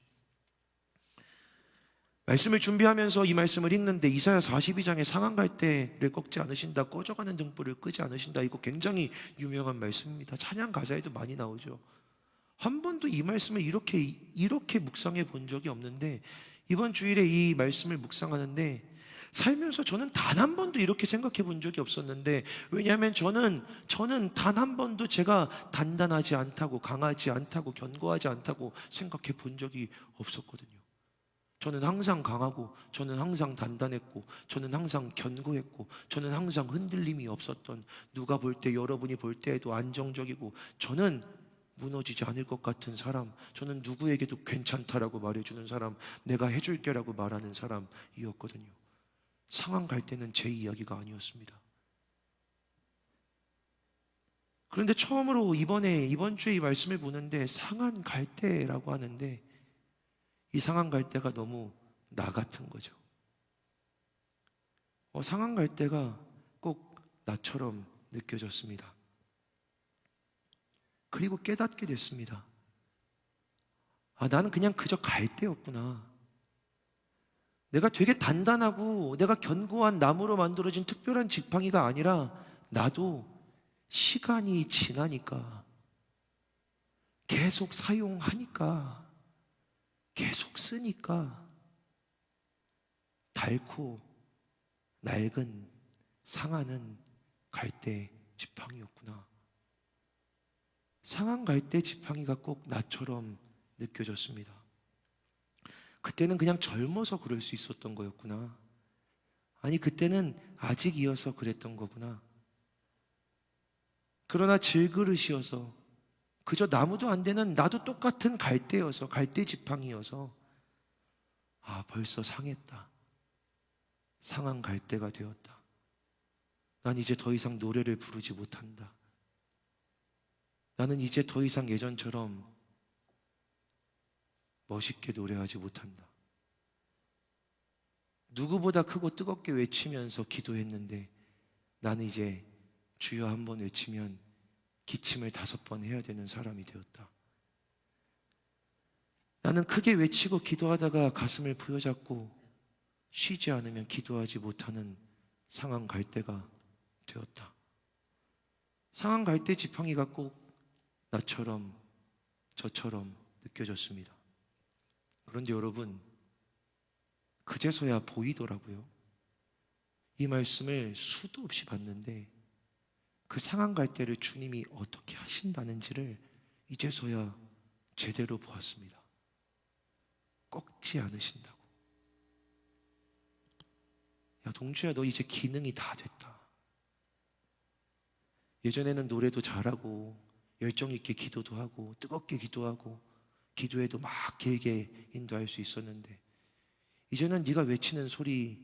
말씀을 준비하면서 이 말씀을 읽는데, 이사야 42장에 상한 갈대를 꺾지 않으신다, 꺼져가는 등불을 끄지 않으신다, 이거 굉장히 유명한 말씀입니다. 찬양 가사에도 많이 나오죠. 한 번도 이 말씀을 이렇게 묵상해 본 적이 없는데, 이번 주일에 이 말씀을 묵상하는데 살면서 저는 단 한 번도 이렇게 생각해 본 적이 없었는데, 왜냐하면 저는 단 한 번도 제가 단단하지 않다고, 강하지 않다고, 견고하지 않다고 생각해 본 적이 없었거든요. 저는 항상 강하고, 저는 항상 단단했고, 저는 항상 견고했고, 저는 항상 흔들림이 없었던, 누가 볼 때, 여러분이 볼 때에도 안정적이고, 저는 무너지지 않을 것 같은 사람, 저는 누구에게도 괜찮다라고 말해주는 사람, 내가 해줄게라고 말하는 사람이었거든요. 상한 갈대는 제 이야기가 아니었습니다. 그런데 처음으로 이번 주에 이 말씀을 보는데, 상한 갈대라고 하는데, 이 상한 갈대가 너무 나 같은 거죠. 상한 갈대가 꼭 나처럼 느껴졌습니다. 그리고 깨닫게 됐습니다. 나는 그냥 그저 갈대였구나. 내가 되게 단단하고 내가 견고한 나무로 만들어진 특별한 지팡이가 아니라, 나도 시간이 지나니까, 계속 사용하니까, 계속 쓰니까 닳고 낡은 상하는 갈대 지팡이였구나. 상한 갈대 지팡이가 꼭 나처럼 느껴졌습니다. 그때는 그냥 젊어서 그럴 수 있었던 거였구나. 아니, 그때는 아직이어서 그랬던 거구나. 그러나 질그릇이어서 그저 나무도 안 되는 나도 똑같은 갈대여서 갈대 지팡이여서 벌써 상했다. 상한 갈대가 되었다. 난 이제 더 이상 노래를 부르지 못한다. 나는 이제 더 이상 예전처럼 멋있게 노래하지 못한다. 누구보다 크고 뜨겁게 외치면서 기도했는데 나는 이제 주여 한 번 외치면 기침을 5번 해야 되는 사람이 되었다. 나는 크게 외치고 기도하다가 가슴을 부여잡고 쉬지 않으면 기도하지 못하는 상한 갈대가 되었다. 상한 갈대 지팡이가 꼭 나처럼 저처럼 느껴졌습니다. 그런데 여러분, 그제서야 보이더라고요. 이 말씀을 수도 없이 봤는데 그 상한 갈대를 주님이 어떻게 하신다는지를 이제서야 제대로 보았습니다. 꺾지 않으신다고. 야, 동주야, 너 이제 기능이 다 됐다. 예전에는 노래도 잘하고 열정 있게 기도도 하고 뜨겁게 기도하고 기도에도 막 길게 인도할 수 있었는데 이제는 네가 외치는 소리,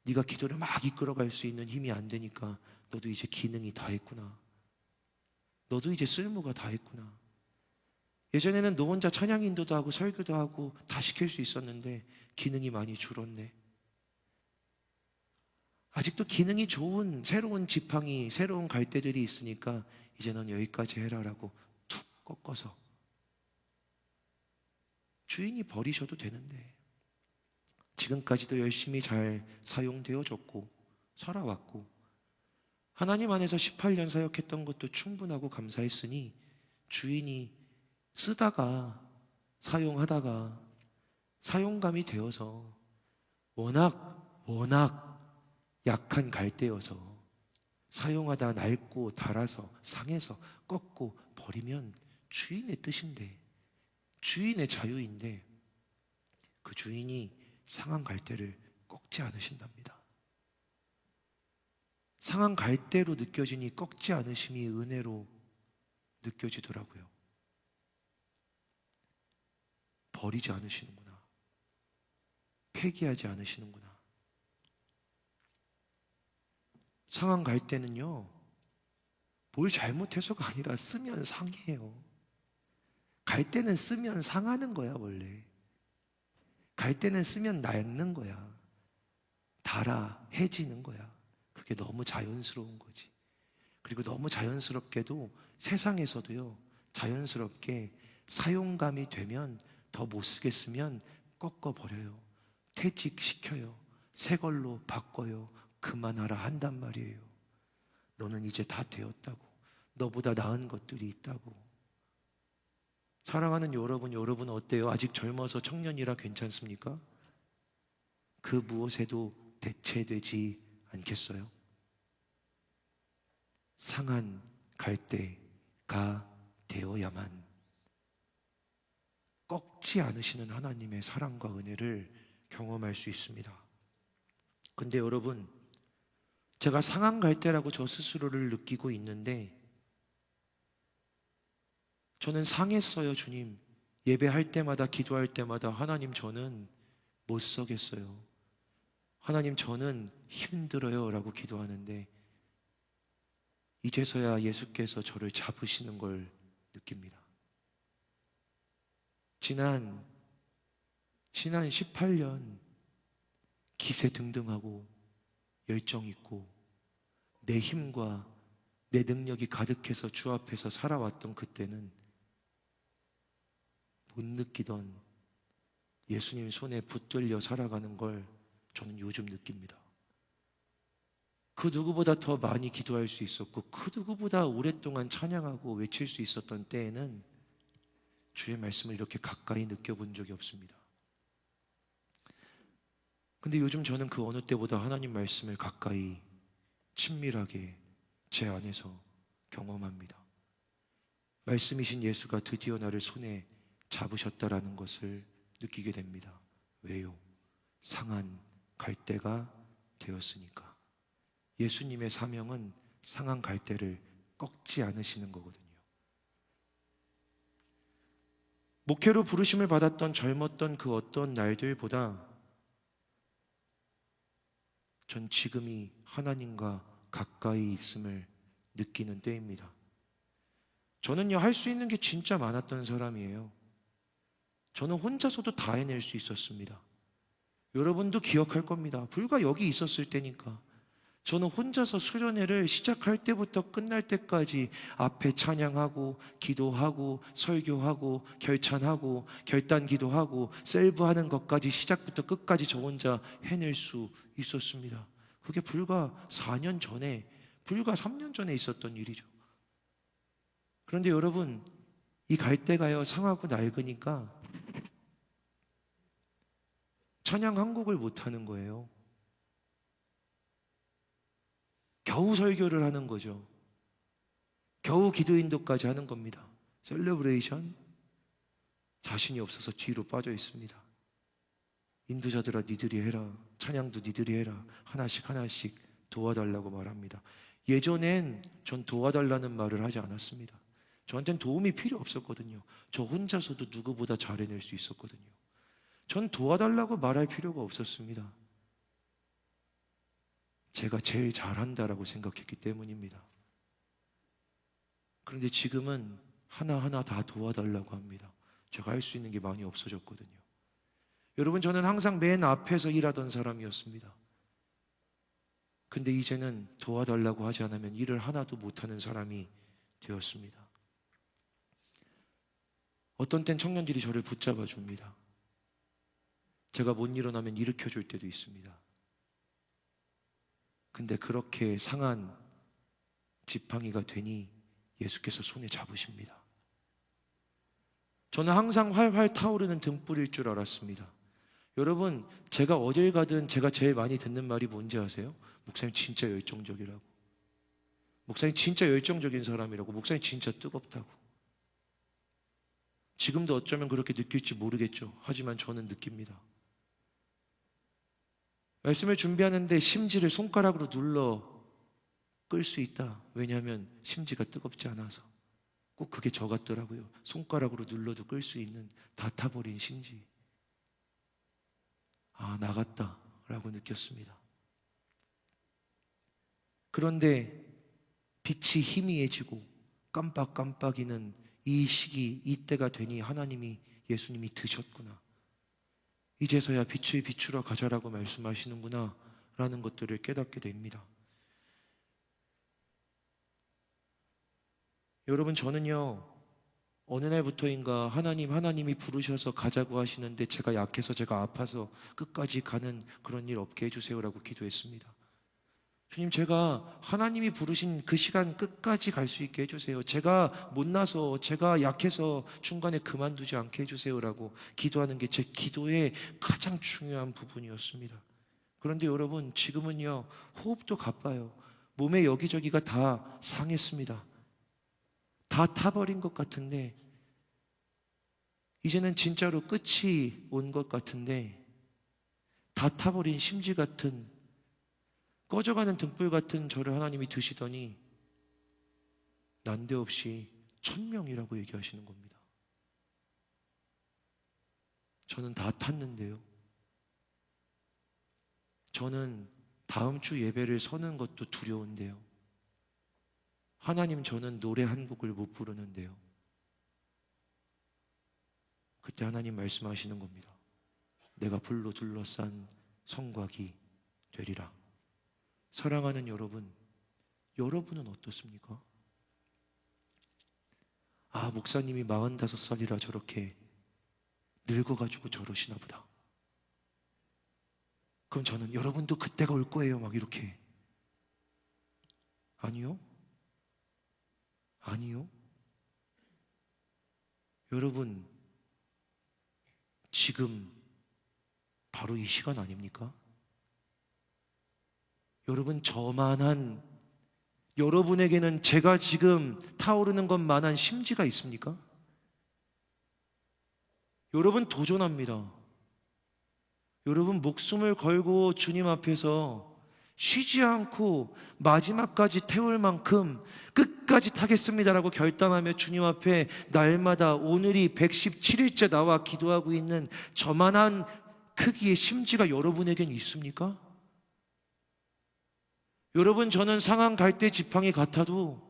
네가 기도를 막 이끌어갈 수 있는 힘이 안 되니까 너도 이제 기능이 다 했구나. 너도 이제 쓸모가 다 했구나. 예전에는 너 혼자 찬양 인도도 하고 설교도 하고 다 시킬 수 있었는데 기능이 많이 줄었네. 아직도 기능이 좋은 새로운 지팡이, 새로운 갈대들이 있으니까 이제 넌 여기까지 해라라고 툭 꺾어서 주인이 버리셔도 되는데 지금까지도 열심히 잘 사용되어졌고 살아왔고 하나님 안에서 18년 사역했던 것도 충분하고 감사했으니 주인이 쓰다가 사용하다가 사용감이 되어서 워낙 약한 갈대여서 사용하다 낡고 닳아서 상해서 꺾고 버리면 주인의 뜻인데 주인의 자유인데 그 주인이 상한 갈대를 꺾지 않으신답니다. 상한 갈대로 느껴지니 꺾지 않으심이 은혜로 느껴지더라고요. 버리지 않으시는구나. 폐기하지 않으시는구나. 상한 갈대는요, 뭘 잘못해서가 아니라 쓰면 상해요. 갈대는 쓰면 상하는 거야, 원래. 갈대는 쓰면 낡는 거야. 닳아, 해지는 거야. 그게 너무 자연스러운 거지. 그리고 너무 자연스럽게도 세상에서도요, 자연스럽게 사용감이 되면 더 못 쓰겠으면 꺾어버려요. 퇴직시켜요. 새 걸로 바꿔요. 그만하라 한단 말이에요. 너는 이제 다 되었다고. 너보다 나은 것들이 있다고. 사랑하는 여러분 어때요? 아직 젊어서 청년이라 괜찮습니까? 그 무엇에도 대체되지 않겠어요? 상한 갈대가 되어야만 꺾지 않으시는 하나님의 사랑과 은혜를 경험할 수 있습니다. 근데 여러분, 제가 상한 갈대라고 저 스스로를 느끼고 있는데 저는 상했어요, 주님. 예배할 때마다 기도할 때마다 하나님 저는 못 서겠어요. 하나님 저는 힘들어요 라고 기도하는데 이제서야 예수께서 저를 잡으시는 걸 느낍니다. 지난 18년 기세등등하고 열정 있고 내 힘과 내 능력이 가득해서 주 앞에서 살아왔던 그때는 못 느끼던 예수님 손에 붙들려 살아가는 걸 저는 요즘 느낍니다. 그 누구보다 더 많이 기도할 수 있었고 그 누구보다 오랫동안 찬양하고 외칠 수 있었던 때에는 주의 말씀을 이렇게 가까이 느껴본 적이 없습니다. 근데 요즘 저는 그 어느 때보다 하나님 말씀을 가까이 친밀하게 제 안에서 경험합니다. 말씀이신 예수가 드디어 나를 손에 잡으셨다라는 것을 느끼게 됩니다. 왜요? 상한 갈대가 되었으니까. 예수님의 사명은 상한 갈대를 꺾지 않으시는 거거든요. 목회로 부르심을 받았던 젊었던 그 어떤 날들보다 전 지금이 하나님과 가까이 있음을 느끼는 때입니다. 저는요, 할 수 있는 게 진짜 많았던 사람이에요. 저는 혼자서도 다 해낼 수 있었습니다. 여러분도 기억할 겁니다. 불과 여기 있었을 때니까. 저는 혼자서 수련회를 시작할 때부터 끝날 때까지 앞에 찬양하고 기도하고 설교하고 결찬하고 결단 기도하고 셀브하는 것까지 시작부터 끝까지 저 혼자 해낼 수 있었습니다. 그게 불과 4년 전에, 불과 3년 전에 있었던 일이죠. 그런데 여러분, 이 갈대가요 상하고 낡으니까 찬양 한 곡을 못 하는 거예요. 겨우 설교를 하는 거죠. 겨우 기도 인도까지 하는 겁니다. 셀러브레이션 자신이 없어서 뒤로 빠져 있습니다. 인도자들아 니들이 해라. 찬양도 니들이 해라. 하나씩 하나씩 도와달라고 말합니다. 예전엔 전 도와달라는 말을 하지 않았습니다. 저한테는 도움이 필요 없었거든요. 저 혼자서도 누구보다 잘 해낼 수 있었거든요. 전 도와달라고 말할 필요가 없었습니다. 제가 제일 잘한다라고 생각했기 때문입니다. 그런데 지금은 하나하나 다 도와달라고 합니다. 제가 할 수 있는 게 많이 없어졌거든요. 여러분, 저는 항상 맨 앞에서 일하던 사람이었습니다. 근데 이제는 도와달라고 하지 않으면 일을 하나도 못하는 사람이 되었습니다. 어떤 땐 청년들이 저를 붙잡아 줍니다. 제가 못 일어나면 일으켜 줄 때도 있습니다. 근데 그렇게 상한 지팡이가 되니 예수께서 손에 잡으십니다. 저는 항상 활활 타오르는 등불일 줄 알았습니다. 여러분, 제가 어딜 가든 제가 제일 많이 듣는 말이 뭔지 아세요? 목사님 진짜 열정적이라고. 목사님 진짜 열정적인 사람이라고. 목사님 진짜 뜨겁다고. 지금도 어쩌면 그렇게 느낄지 모르겠죠. 하지만 저는 느낍니다. 말씀을 준비하는데 심지를 손가락으로 눌러 끌 수 있다. 왜냐하면 심지가 뜨겁지 않아서. 꼭 그게 저 같더라고요. 손가락으로 눌러도 끌 수 있는 다 타버린 심지. 아, 나갔다 라고 느꼈습니다. 그런데 빛이 희미해지고 깜빡깜빡이는 이 시기, 이때가 되니 하나님이, 예수님이 드셨구나. 이제서야 빛을 비추러 가자라고 말씀하시는구나 라는 것들을 깨닫게 됩니다. 여러분, 저는요 어느 날부터인가 하나님이 부르셔서 가자고 하시는데 제가 약해서, 제가 아파서 끝까지 가는 그런 일 없게 해주세요라고 기도했습니다. 주님, 제가 하나님이 부르신 그 시간 끝까지 갈 수 있게 해주세요. 제가 못나서, 제가 약해서 중간에 그만두지 않게 해주세요라고 기도하는 게 제 기도의 가장 중요한 부분이었습니다. 그런데 여러분, 지금은요 호흡도 가빠요. 몸의 여기저기가 다 상했습니다. 다 타버린 것 같은데, 이제는 진짜로 끝이 온 것 같은데, 다 타버린 심지 같은, 꺼져가는 등불 같은 저를 하나님이 드시더니 난데없이 1000명이라고 얘기하시는 겁니다. 저는 다 탔는데요. 저는 다음 주 예배를 서는 것도 두려운데요. 하나님, 저는 노래 한 곡을 못 부르는데요. 그때 하나님 말씀하시는 겁니다. 내가 불로 둘러싼 성곽이 되리라. 사랑하는 여러분, 여러분은 어떻습니까? 아, 목사님이 45살이라 저렇게 늙어가지고 저러시나 보다. 그럼 저는 여러분도 그때가 올 거예요 막 이렇게. 아니요. 아니요. 여러분, 지금 바로 이 시간 아닙니까? 여러분, 저만한, 여러분에게는 제가 지금 타오르는 것만한 심지가 있습니까? 여러분, 도전합니다. 여러분, 목숨을 걸고 주님 앞에서 쉬지 않고 마지막까지 태울 만큼 끝까지 타겠습니다라고 결단하며 주님 앞에 날마다 오늘이 117일째 나와 기도하고 있는 저만한 크기의 심지가 여러분에겐 있습니까? 여러분, 저는 상한 갈대 지팡이 같아도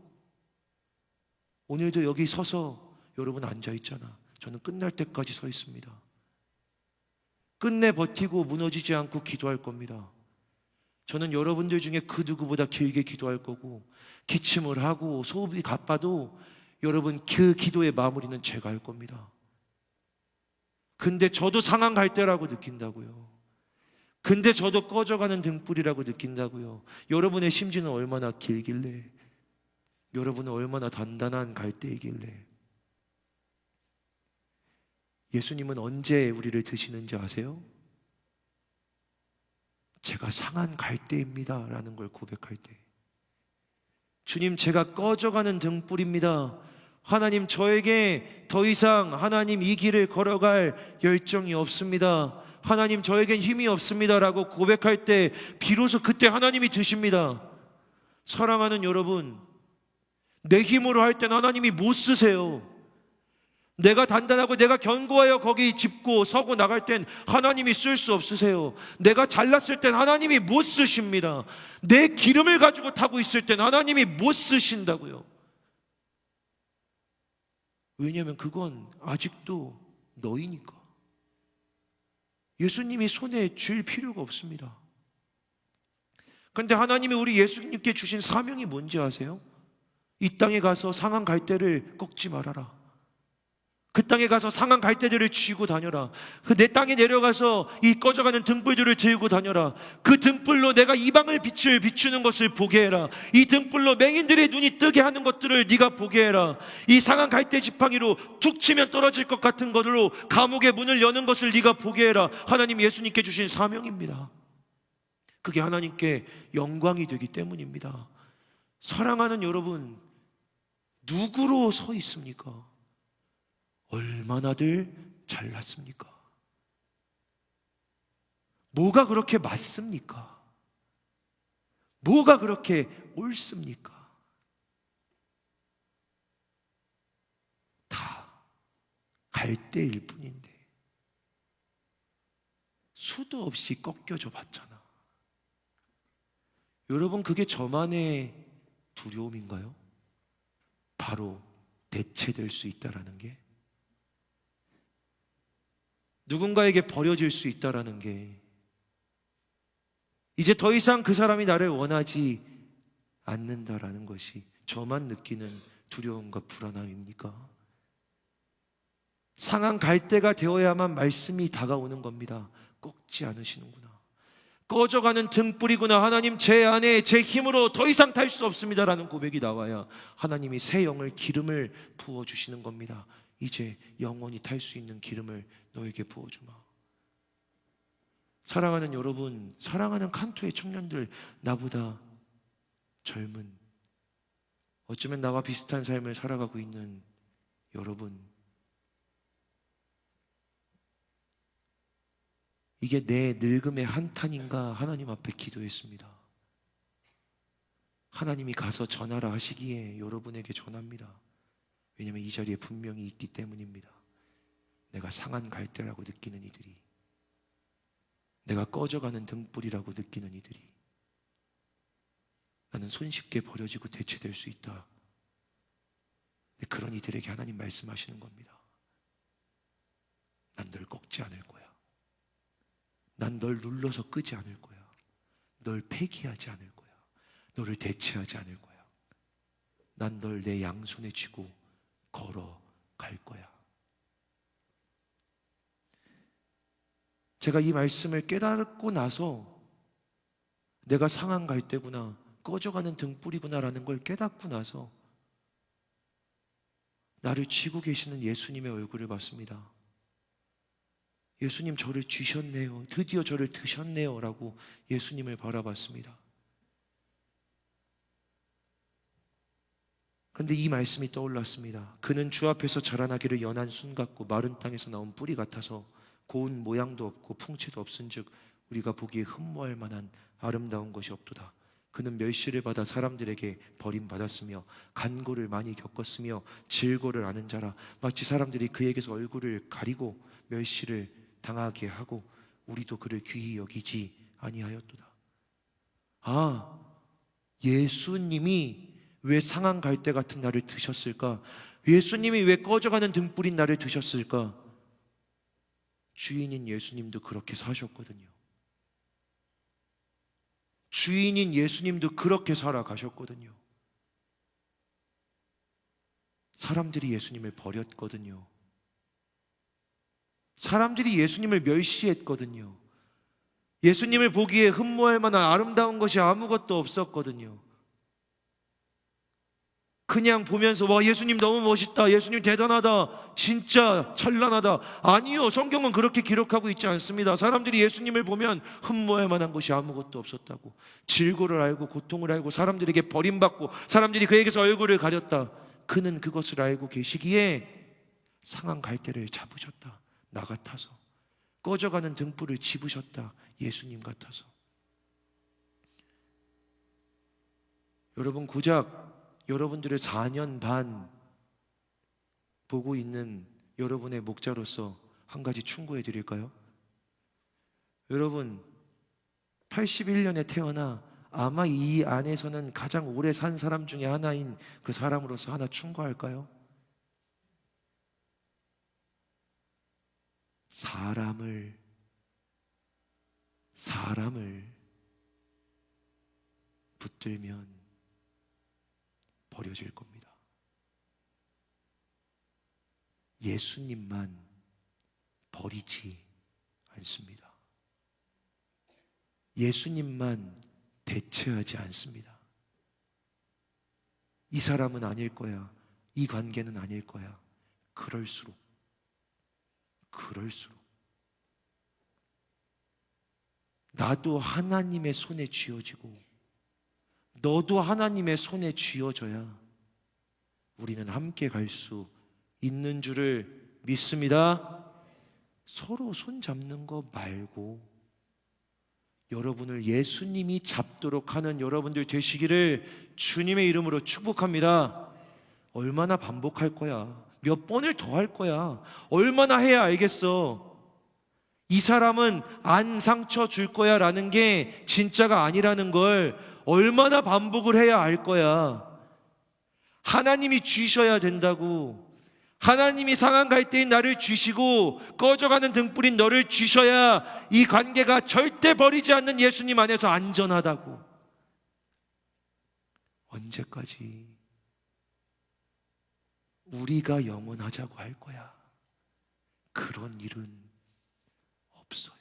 오늘도 여기 서서 여러분 앉아있잖아. 저는 끝날 때까지 서 있습니다. 끝내 버티고 무너지지 않고 기도할 겁니다. 저는 여러분들 중에 그 누구보다 길게 기도할 거고, 기침을 하고 소음이 가빠도 여러분 그 기도의 마무리는 제가 할 겁니다. 근데 저도 상한 갈대라고 느낀다고요. 근데 저도 꺼져가는 등불이라고 느낀다고요. 여러분의 심지는 얼마나 길길래, 여러분은 얼마나 단단한 갈대이길래. 예수님은 언제 우리를 드시는지 아세요? 제가 상한 갈대입니다 라는 걸 고백할 때, 주님, 제가 꺼져가는 등불입니다. 하나님, 저에게 더 이상 하나님 이 길을 걸어갈 열정이 없습니다. 하나님, 저에겐 힘이 없습니다 라고 고백할 때 비로소 그때 하나님이 드십니다. 사랑하는 여러분, 내 힘으로 할 땐 하나님이 못 쓰세요. 내가 단단하고 내가 견고하여 거기 짚고 서고 나갈 땐 하나님이 쓸 수 없으세요. 내가 잘났을 땐 하나님이 못 쓰십니다. 내 기름을 가지고 타고 있을 땐 하나님이 못 쓰신다고요. 왜냐하면 그건 아직도 너희니까. 예수님이 손에 쥘 필요가 없습니다. 그런데 하나님이 우리 예수님께 주신 사명이 뭔지 아세요? 이 땅에 가서 상한 갈대를 꺾지 말아라. 그 땅에 가서 상한 갈대들을 쥐고 다녀라. 내 땅에 내려가서 이 꺼져가는 등불들을 들고 다녀라. 그 등불로 내가 이방을 빛을 비추는 것을 보게 해라. 이 등불로 맹인들의 눈이 뜨게 하는 것들을 네가 보게 해라. 이 상한 갈대 지팡이로 툭 치면 떨어질 것 같은 것으로 감옥의 문을 여는 것을 네가 보게 해라. 하나님 예수님께 주신 사명입니다. 그게 하나님께 영광이 되기 때문입니다. 사랑하는 여러분, 누구로 서 있습니까? 얼마나들 잘났습니까? 뭐가 그렇게 맞습니까? 뭐가 그렇게 옳습니까? 다 갈대일 뿐인데 수도 없이 꺾여져 봤잖아. 여러분, 그게 저만의 두려움인가요? 바로 대체될 수 있다라는 게, 누군가에게 버려질 수 있다라는 게, 이제 더 이상 그 사람이 나를 원하지 않는다라는 것이 저만 느끼는 두려움과 불안함입니까? 상한 갈대가 되어야만 말씀이 다가오는 겁니다. 꺾지 않으시는구나. 꺼져가는 등불이구나. 하나님, 제 안에 제 힘으로 더 이상 탈 수 없습니다라는 고백이 나와야 하나님이 새 영을, 기름을 부어주시는 겁니다. 이제 영원히 탈 수 있는 기름을 너에게 부어주마. 사랑하는 여러분, 사랑하는 칸토의 청년들, 나보다 젊은, 어쩌면 나와 비슷한 삶을 살아가고 있는 여러분, 이게 내 늙음의 한탄인가 하나님 앞에 기도했습니다. 하나님이 가서 전하라 하시기에 여러분에게 전합니다. 왜냐하면 이 자리에 분명히 있기 때문입니다. 내가 상한 갈대라고 느끼는 이들이, 내가 꺼져가는 등불이라고 느끼는 이들이, 나는 손쉽게 버려지고 대체될 수 있다. 그런 이들에게 하나님 말씀하시는 겁니다. 난 널 꺾지 않을 거야. 난 널 눌러서 끄지 않을 거야. 널 폐기하지 않을 거야. 너를 대체하지 않을 거야. 난 널 내 양손에 쥐고 걸어갈 거야. 제가 이 말씀을 깨닫고 나서 내가 상한 갈대구나, 꺼져가는 등불이구나라는 걸 깨닫고 나서 나를 쥐고 계시는 예수님의 얼굴을 봤습니다. 예수님, 저를 쥐셨네요. 드디어 저를 드셨네요 라고 예수님을 바라봤습니다. 그런데 이 말씀이 떠올랐습니다. 그는 주 앞에서 자라나기를 연한 순 같고 마른 땅에서 나온 뿌리 같아서 고운 모양도 없고 풍채도 없은즉 우리가 보기에 흠모할 만한 아름다운 것이 없도다. 그는 멸시를 받아 사람들에게 버림받았으며 간고를 많이 겪었으며 질고를 아는 자라. 마치 사람들이 그에게서 얼굴을 가리고 멸시를 당하게 하고 우리도 그를 귀히 여기지 아니하였도다. 아, 예수님이 왜 상한 갈대 같은 나를 드셨을까? 예수님이 왜 꺼져가는 등불인 나를 드셨을까? 주인인 예수님도 그렇게 사셨거든요. 주인인 예수님도 그렇게 살아가셨거든요. 사람들이 예수님을 버렸거든요. 사람들이 예수님을 멸시했거든요. 예수님을 보기에 흠모할 만한 아름다운 것이 아무것도 없었거든요. 그냥 보면서 와, 예수님 너무 멋있다, 예수님 대단하다, 진짜 찬란하다. 아니요, 성경은 그렇게 기록하고 있지 않습니다. 사람들이 예수님을 보면 흠모할 만한 것이 아무것도 없었다고, 질고를 알고 고통을 알고 사람들에게 버림받고 사람들이 그에게서 얼굴을 가렸다. 그는 그것을 알고 계시기에 상한 갈대를 잡으셨다. 나 같아서. 꺼져가는 등불을 집으셨다. 예수님 같아서. 여러분, 고작 여러분들을 4년 반 보고 있는 여러분의 목자로서 한 가지 충고해 드릴까요? 여러분, 81년에 태어나 아마 이 안에서는 가장 오래 산 사람 중에 하나인 그 사람으로서 하나 충고할까요? 사람을 붙들면 버려질 겁니다. 예수님만 버리지 않습니다. 예수님만 대체하지 않습니다. 이 사람은 아닐 거야. 이 관계는 아닐 거야. 그럴수록 나도 하나님의 손에 쥐어지고 너도 하나님의 손에 쥐어져야 우리는 함께 갈 수 있는 줄을 믿습니다. 서로 손 잡는 거 말고 여러분을 예수님이 잡도록 하는 여러분들 되시기를 주님의 이름으로 축복합니다. 얼마나 반복할 거야? 몇 번을 더 할 거야? 얼마나 해야 알겠어? 이 사람은 안 상처 줄 거야 라는 게 진짜가 아니라는 걸 얼마나 반복을 해야 알 거야? 하나님이 주셔야 된다고. 하나님이 상한 갈대인 나를 주시고 꺼져가는 등불인 너를 주셔야 이 관계가 절대 버리지 않는 예수님 안에서 안전하다고. 언제까지 우리가 영원하자고 할 거야? 그런 일은 없어요.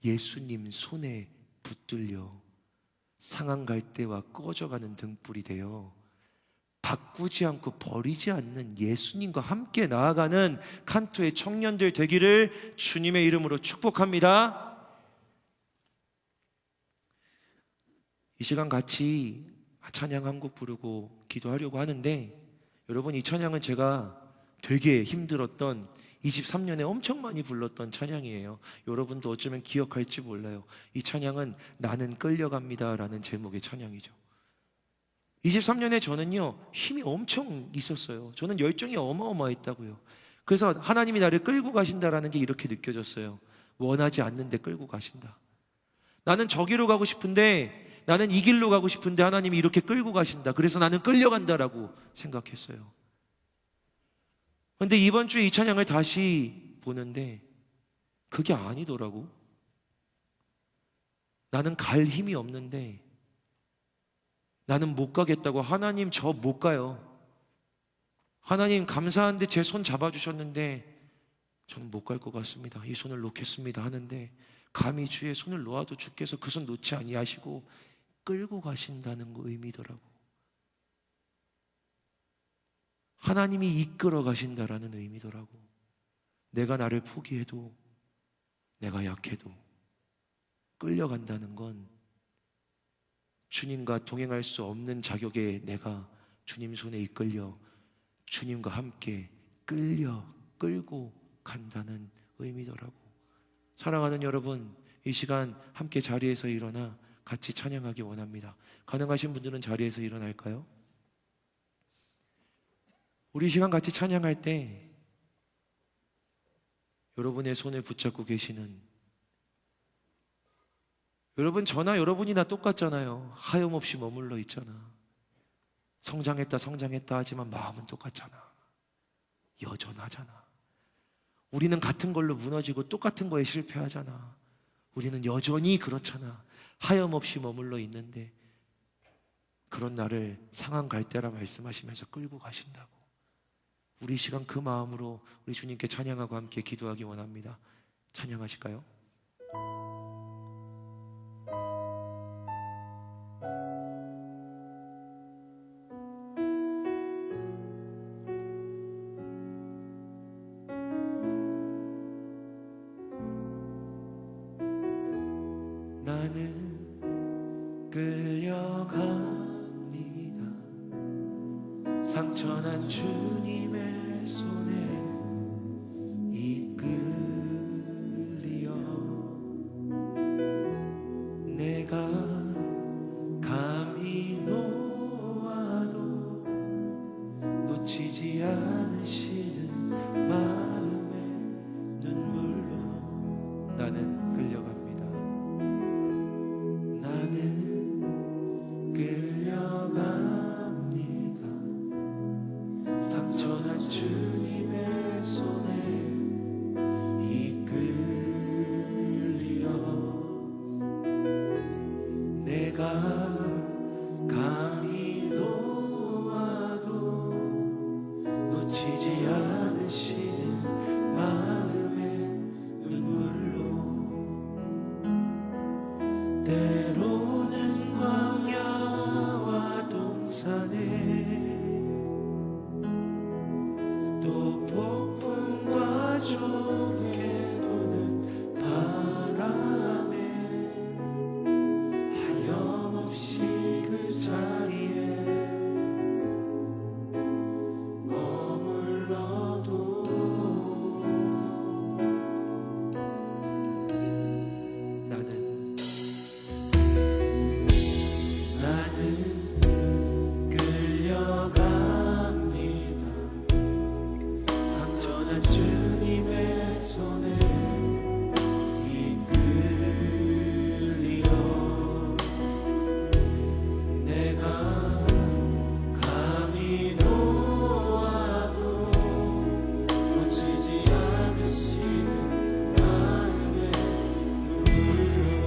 예수님 손에 붙들려 상한 갈대와 꺼져가는 등불이 되어 바꾸지 않고 버리지 않는 예수님과 함께 나아가는 칸토의 청년들 되기를 주님의 이름으로 축복합니다. 이 시간 같이 찬양 한 곡 부르고 기도하려고 하는데, 여러분, 이 찬양은 제가 되게 힘들었던 23년에 엄청 많이 불렀던 찬양이에요. 여러분도 어쩌면 기억할지 몰라요. 이 찬양은 나는 끌려갑니다 라는 제목의 찬양이죠. 23년에 저는요, 힘이 엄청 있었어요. 저는 열정이 어마어마했다고요. 그래서 하나님이 나를 끌고 가신다라는 게 이렇게 느껴졌어요. 원하지 않는데 끌고 가신다. 나는 저기로 가고 싶은데, 나는 이 길로 가고 싶은데 하나님이 이렇게 끌고 가신다. 그래서 나는 끌려간다라고 생각했어요. 그런데 이번 주에 이 찬양을 다시 보는데 그게 아니더라고. 나는 갈 힘이 없는데, 나는 못 가겠다고. 하나님, 저 못 가요. 하나님, 감사한데 제 손 잡아주셨는데 저는 못 갈 것 같습니다. 이 손을 놓겠습니다 하는데 감히 주의 손을 놓아도 주께서 그 손 놓지 아니하시고 끌고 가신다는 거 의미더라고. 하나님이 이끌어 가신다라는 의미더라고. 내가 나를 포기해도, 내가 약해도 끌려간다는 건 주님과 동행할 수 없는 자격에 내가 주님 손에 이끌려 주님과 함께 끌고 간다는 의미더라고. 사랑하는 여러분, 이 시간 함께 자리에서 일어나 같이 찬양하기 원합니다. 가능하신 분들은 자리에서 일어날까요? 우리 이 시간 같이 찬양할 때 여러분의 손을 붙잡고 계시는 여러분, 저나 여러분이 다 똑같잖아요. 하염없이 머물러 있잖아. 성장했다 하지만 마음은 똑같잖아. 여전하잖아. 우리는 같은 걸로 무너지고 똑같은 거에 실패하잖아. 우리는 여전히 그렇잖아. 하염없이 머물러 있는데 그런 나를 상한 갈대라 말씀하시면서 끌고 가신다고. 우리 이 시간 그 마음으로 우리 주님께 찬양하고 함께 기도하기 원합니다. 찬양하실까요? 나는 끌려갑니다. 상처난 주님의 손에 이끌려 내가 감히 놓아도 놓치지 않으시는 마음의 눈물로 나는 끌려갑니다. 나는 끌려갑니다. 상처난 주님의 손에 이끌려 내가 감히 놓아도 놓치지 않으시는 마음의 눈물로 때로는 광야와 동산에 또 폭풍과 좁게 부는 바람에 하염없이 그 자리에 머물러도 나는 끌려갑니다. 상처난 주님의 손에 이끌려 내가 감히 놓아도 놓치지 않으시는 마음의 눈물로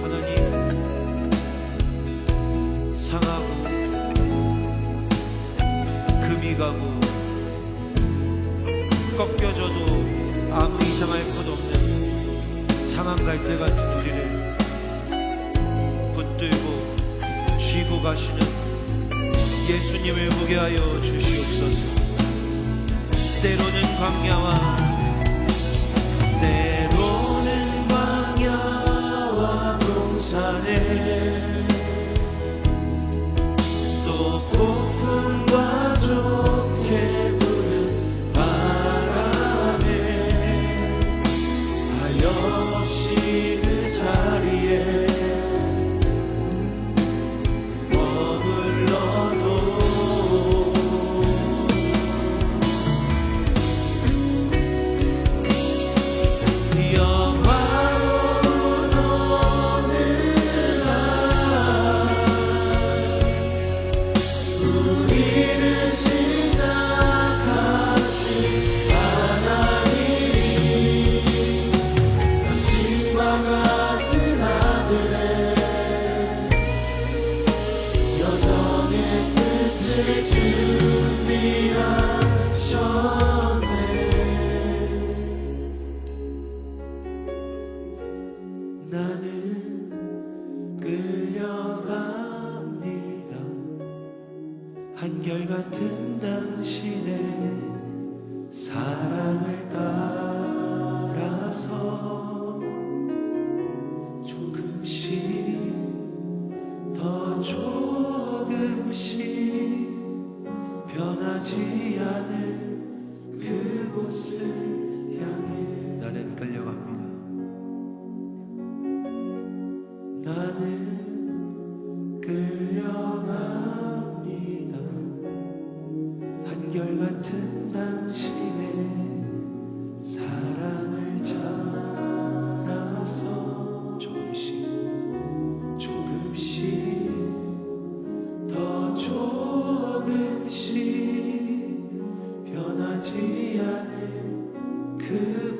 하나님, 상하고 금이 가고 꺾여져도 아무 이상할 것 없는 상한 갈대 같은 우리를 붙들고 쥐고 가시는 예수님을 보게 하여 주시옵소서. 때로는 광야와 동산에 또 폭풍과 좁게 부는 바람에 하염없이 그 자리에 머물러도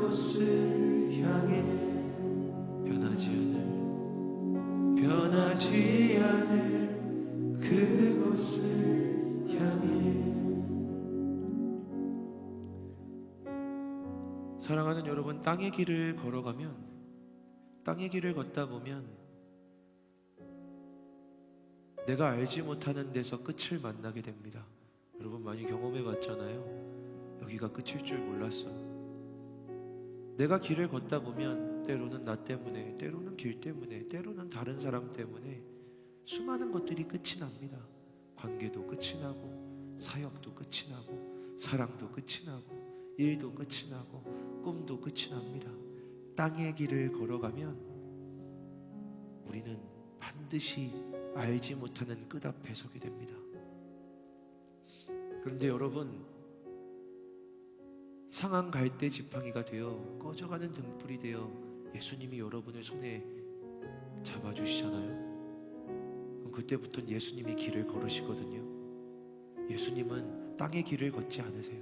그곳을 향해 변하지 않을 그곳을 향해. 사랑하는 여러분, 땅의 길을 걸어가면, 땅의 길을 걷다 보면 내가 알지 못하는 데서 끝을 만나게 됩니다. 여러분 많이 경험해 봤잖아요. 여기가 끝일 줄 몰랐어요. 내가 길을 걷다 보면 때로는 나 때문에, 때로는 길 때문에, 때로는 다른 사람 때문에 수많은 것들이 끝이 납니다. 관계도 끝이 나고, 사역도 끝이 나고, 사랑도 끝이 나고, 일도 끝이 나고, 꿈도 끝이 납니다. 땅의 길을 걸어가면 우리는 반드시 알지 못하는 끝 앞에 서게 됩니다. 그런데 여러분, 상한 갈대 지팡이가 되어 꺼져가는 등불이 되어 예수님이 여러분의 손에 잡아주시잖아요. 그럼 그때부터는 예수님이 길을 걸으시거든요. 예수님은 땅의 길을 걷지 않으세요.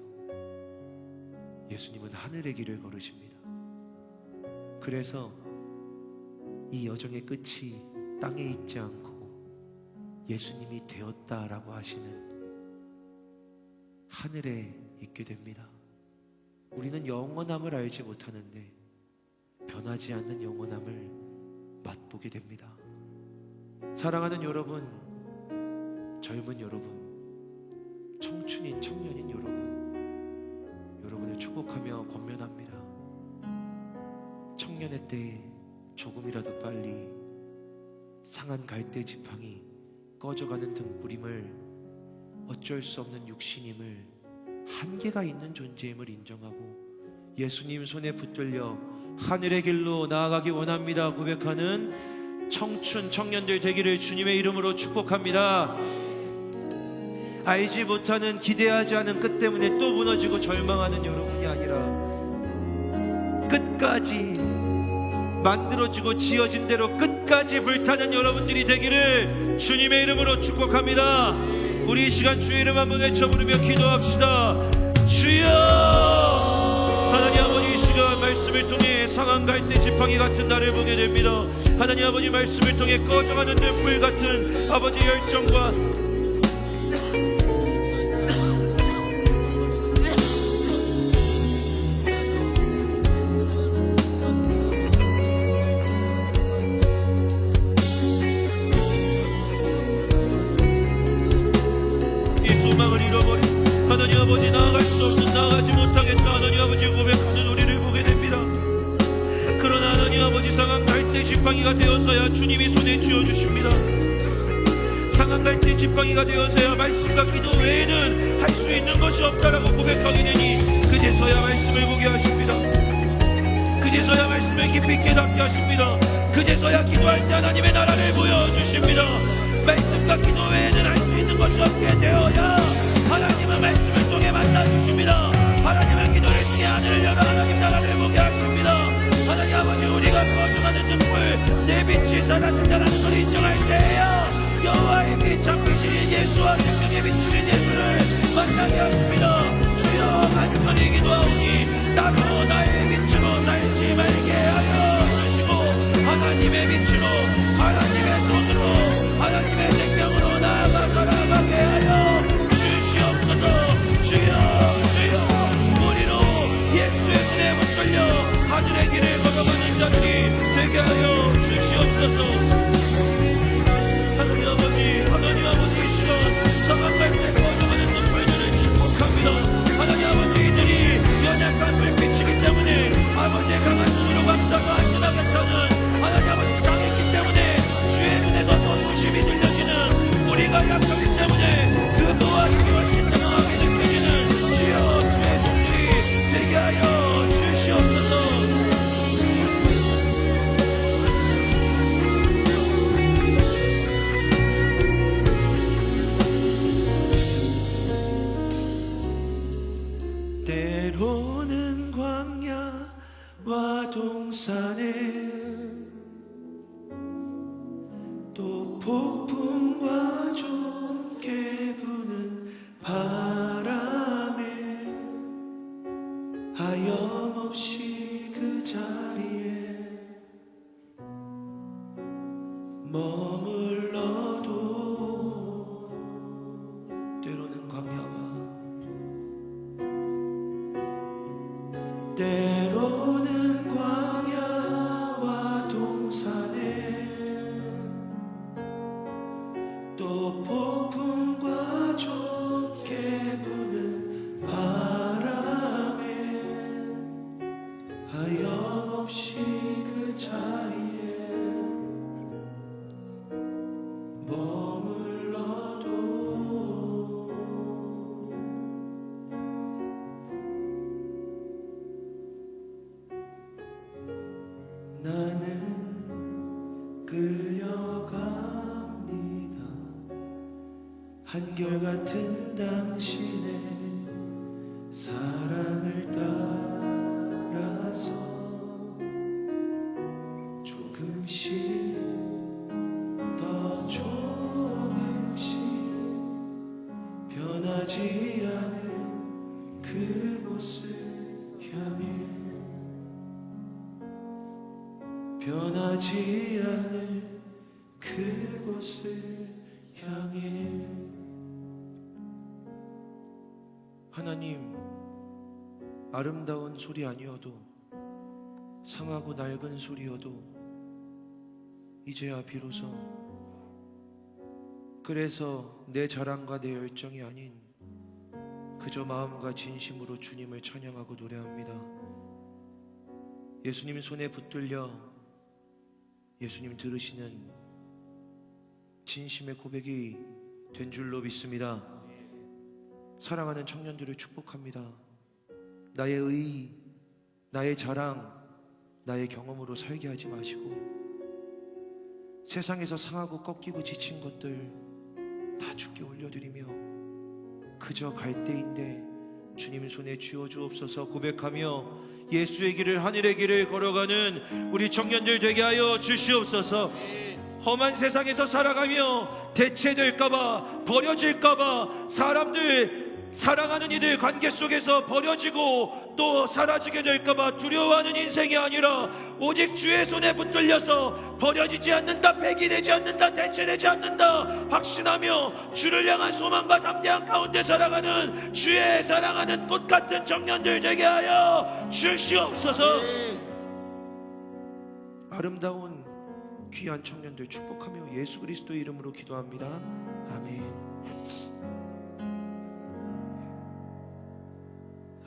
예수님은 하늘의 길을 걸으십니다. 그래서 이 여정의 끝이 땅에 있지 않고 예수님이 되었다라고 하시는 하늘에 있게 됩니다. 우리는 영원함을 알지 못하는데 변하지 않는 영원함을 맛보게 됩니다. 사랑하는 여러분, 젊은 여러분, 청춘인 청년인 여러분을 축복하며 권면합니다. 청년의 때에 조금이라도 빨리 상한 갈대 지팡이, 꺼져가는 등불임을, 어쩔 수 없는 육신임을, 한계가 있는 존재임을 인정하고 예수님 손에 붙들려 하늘의 길로 나아가기 원합니다 고백하는 청춘 청년들 되기를 주님의 이름으로 축복합니다. 알지 못하는, 기대하지 않은 끝 때문에 또 무너지고 절망하는 여러분이 아니라 끝까지 만들어지고 지어진 대로 끝까지 불타는 여러분들이 되기를 주님의 이름으로 축복합니다. 우리 이 시간 주의 이름 한번 외쳐 부르며 기도합시다. 주여! 하나님 아버지, 이 시간 말씀을 통해 상한 갈대 지팡이 같은 나를 보게 됩니다. 하나님 아버지, 말씀을 통해 꺼져가는 등불 같은 아버지 열정과 소망을 잃어버린 하나님 아버지, 나아갈 수 없는, 나아가지 못하겠다 하나님 아버지 고백하는 우리를 보게 됩니다. 그러나 하나님 아버지, 상한 갈대 지팡이가 되어서야 주님이 손에 쥐어주십니다. 상한 갈대 지팡이가 되어서야 말씀과 기도 외에는 할 수 있는 것이 없다라고 고백하게 되니 그제서야 말씀을 보게 하십니다. 그제서야 말씀을 깊이 깨닫게 하십니다. 그제서야 기도할 때 하나님의 나라를 보여주십니다. 말씀과 기도 외에는 할 수 있는 것이 없게 되어야 하나님은 말씀을 통해 만나주십니다. 하나님은 기도를 통해 하늘을 열어 하나님 나라를 보게 하십니다. 하나님 아버지, 우리가 거듭하는 등불, 내 빛이 사라진다는 걸 인정할 때에야 여호와의 빛, 참빛이 예수와 생명의 빛이신 예수를 만나게 하십니다. 주여, 간절히 기도하오니 나로 나의 빛으로 살지 말게 하여 주시고 하나님의 빛으로, 하나님의 손으로, 하나님의 생명으로 나아가 살아가게 하여 주시옵소서. 주여, 주여, 우리로 예수의 손에 붙들려 하늘의 길을 걸어가는 자들이 되게 하여 주시옵소서. 하나님 아버지, 이 시간 상한 갈대 꺼져가는 등불들을 축복합니다. 하나님 아버지, 이들이 연약한 불빛이기 때문에 아버지의 강한 손으로 감싸고 안전하겠다는 하나님 아버지 상했기 때문에 주의 눈에서 더 조심히 들려지는, 우리가 약하기 때문에 그 노와 힘과 신당하게 느껴지는 주여, 주의 손들이 되게 하여 주시옵소서. 때로는 광야와 동산에, 또 폭풍과 좋게 부는 바람에 하염없이 그 자리에 머물러도 때로는 광야와 때로는 광야와 동산에 또 폭풍과 좁게 부는 바람에 하염없이 그 자리에 머물러도 나는 끌려갑니다. 한결같은 당신의 사랑을 따라서 조금씩 더 조금씩 변하지 않은 그곳을 향해 변하지 않을 그곳을 향해 하나님, 아름다운 소리 아니어도 상하고 낡은 소리여도 이제야 비로소 그래서 내 자랑과 내 열정이 아닌 그저 마음과 진심으로 주님을 찬양하고 노래합니다. 예수님 손에 붙들려 예수님 들으시는 진심의 고백이 된 줄로 믿습니다. 사랑하는 청년들을 축복합니다. 나의 의, 나의 자랑, 나의 경험으로 살게 하지 마시고 세상에서 상하고 꺾이고 지친 것들 다 주께 올려드리며 그저 갈대인데 주님 손에 쥐어주옵소서 고백하며 예수의 길을, 하늘의 길을 걸어가는 우리 청년들 되게 하여 주시옵소서. 험한 세상에서 살아가며 대체될까봐, 버려질까봐, 사람들 사랑하는 이들 관계 속에서 버려지고 또 사라지게 될까봐 두려워하는 인생이 아니라 오직 주의 손에 붙들려서 버려지지 않는다, 폐기되지 않는다, 대체되지 않는다 확신하며 주를 향한 소망과 담대함 가운데 살아가는 주의 사랑하는 꽃 같은 청년들 되게 하여 주시옵소서. 아름다운 귀한 청년들 축복하며 예수 그리스도의 이름으로 기도합니다. 아멘.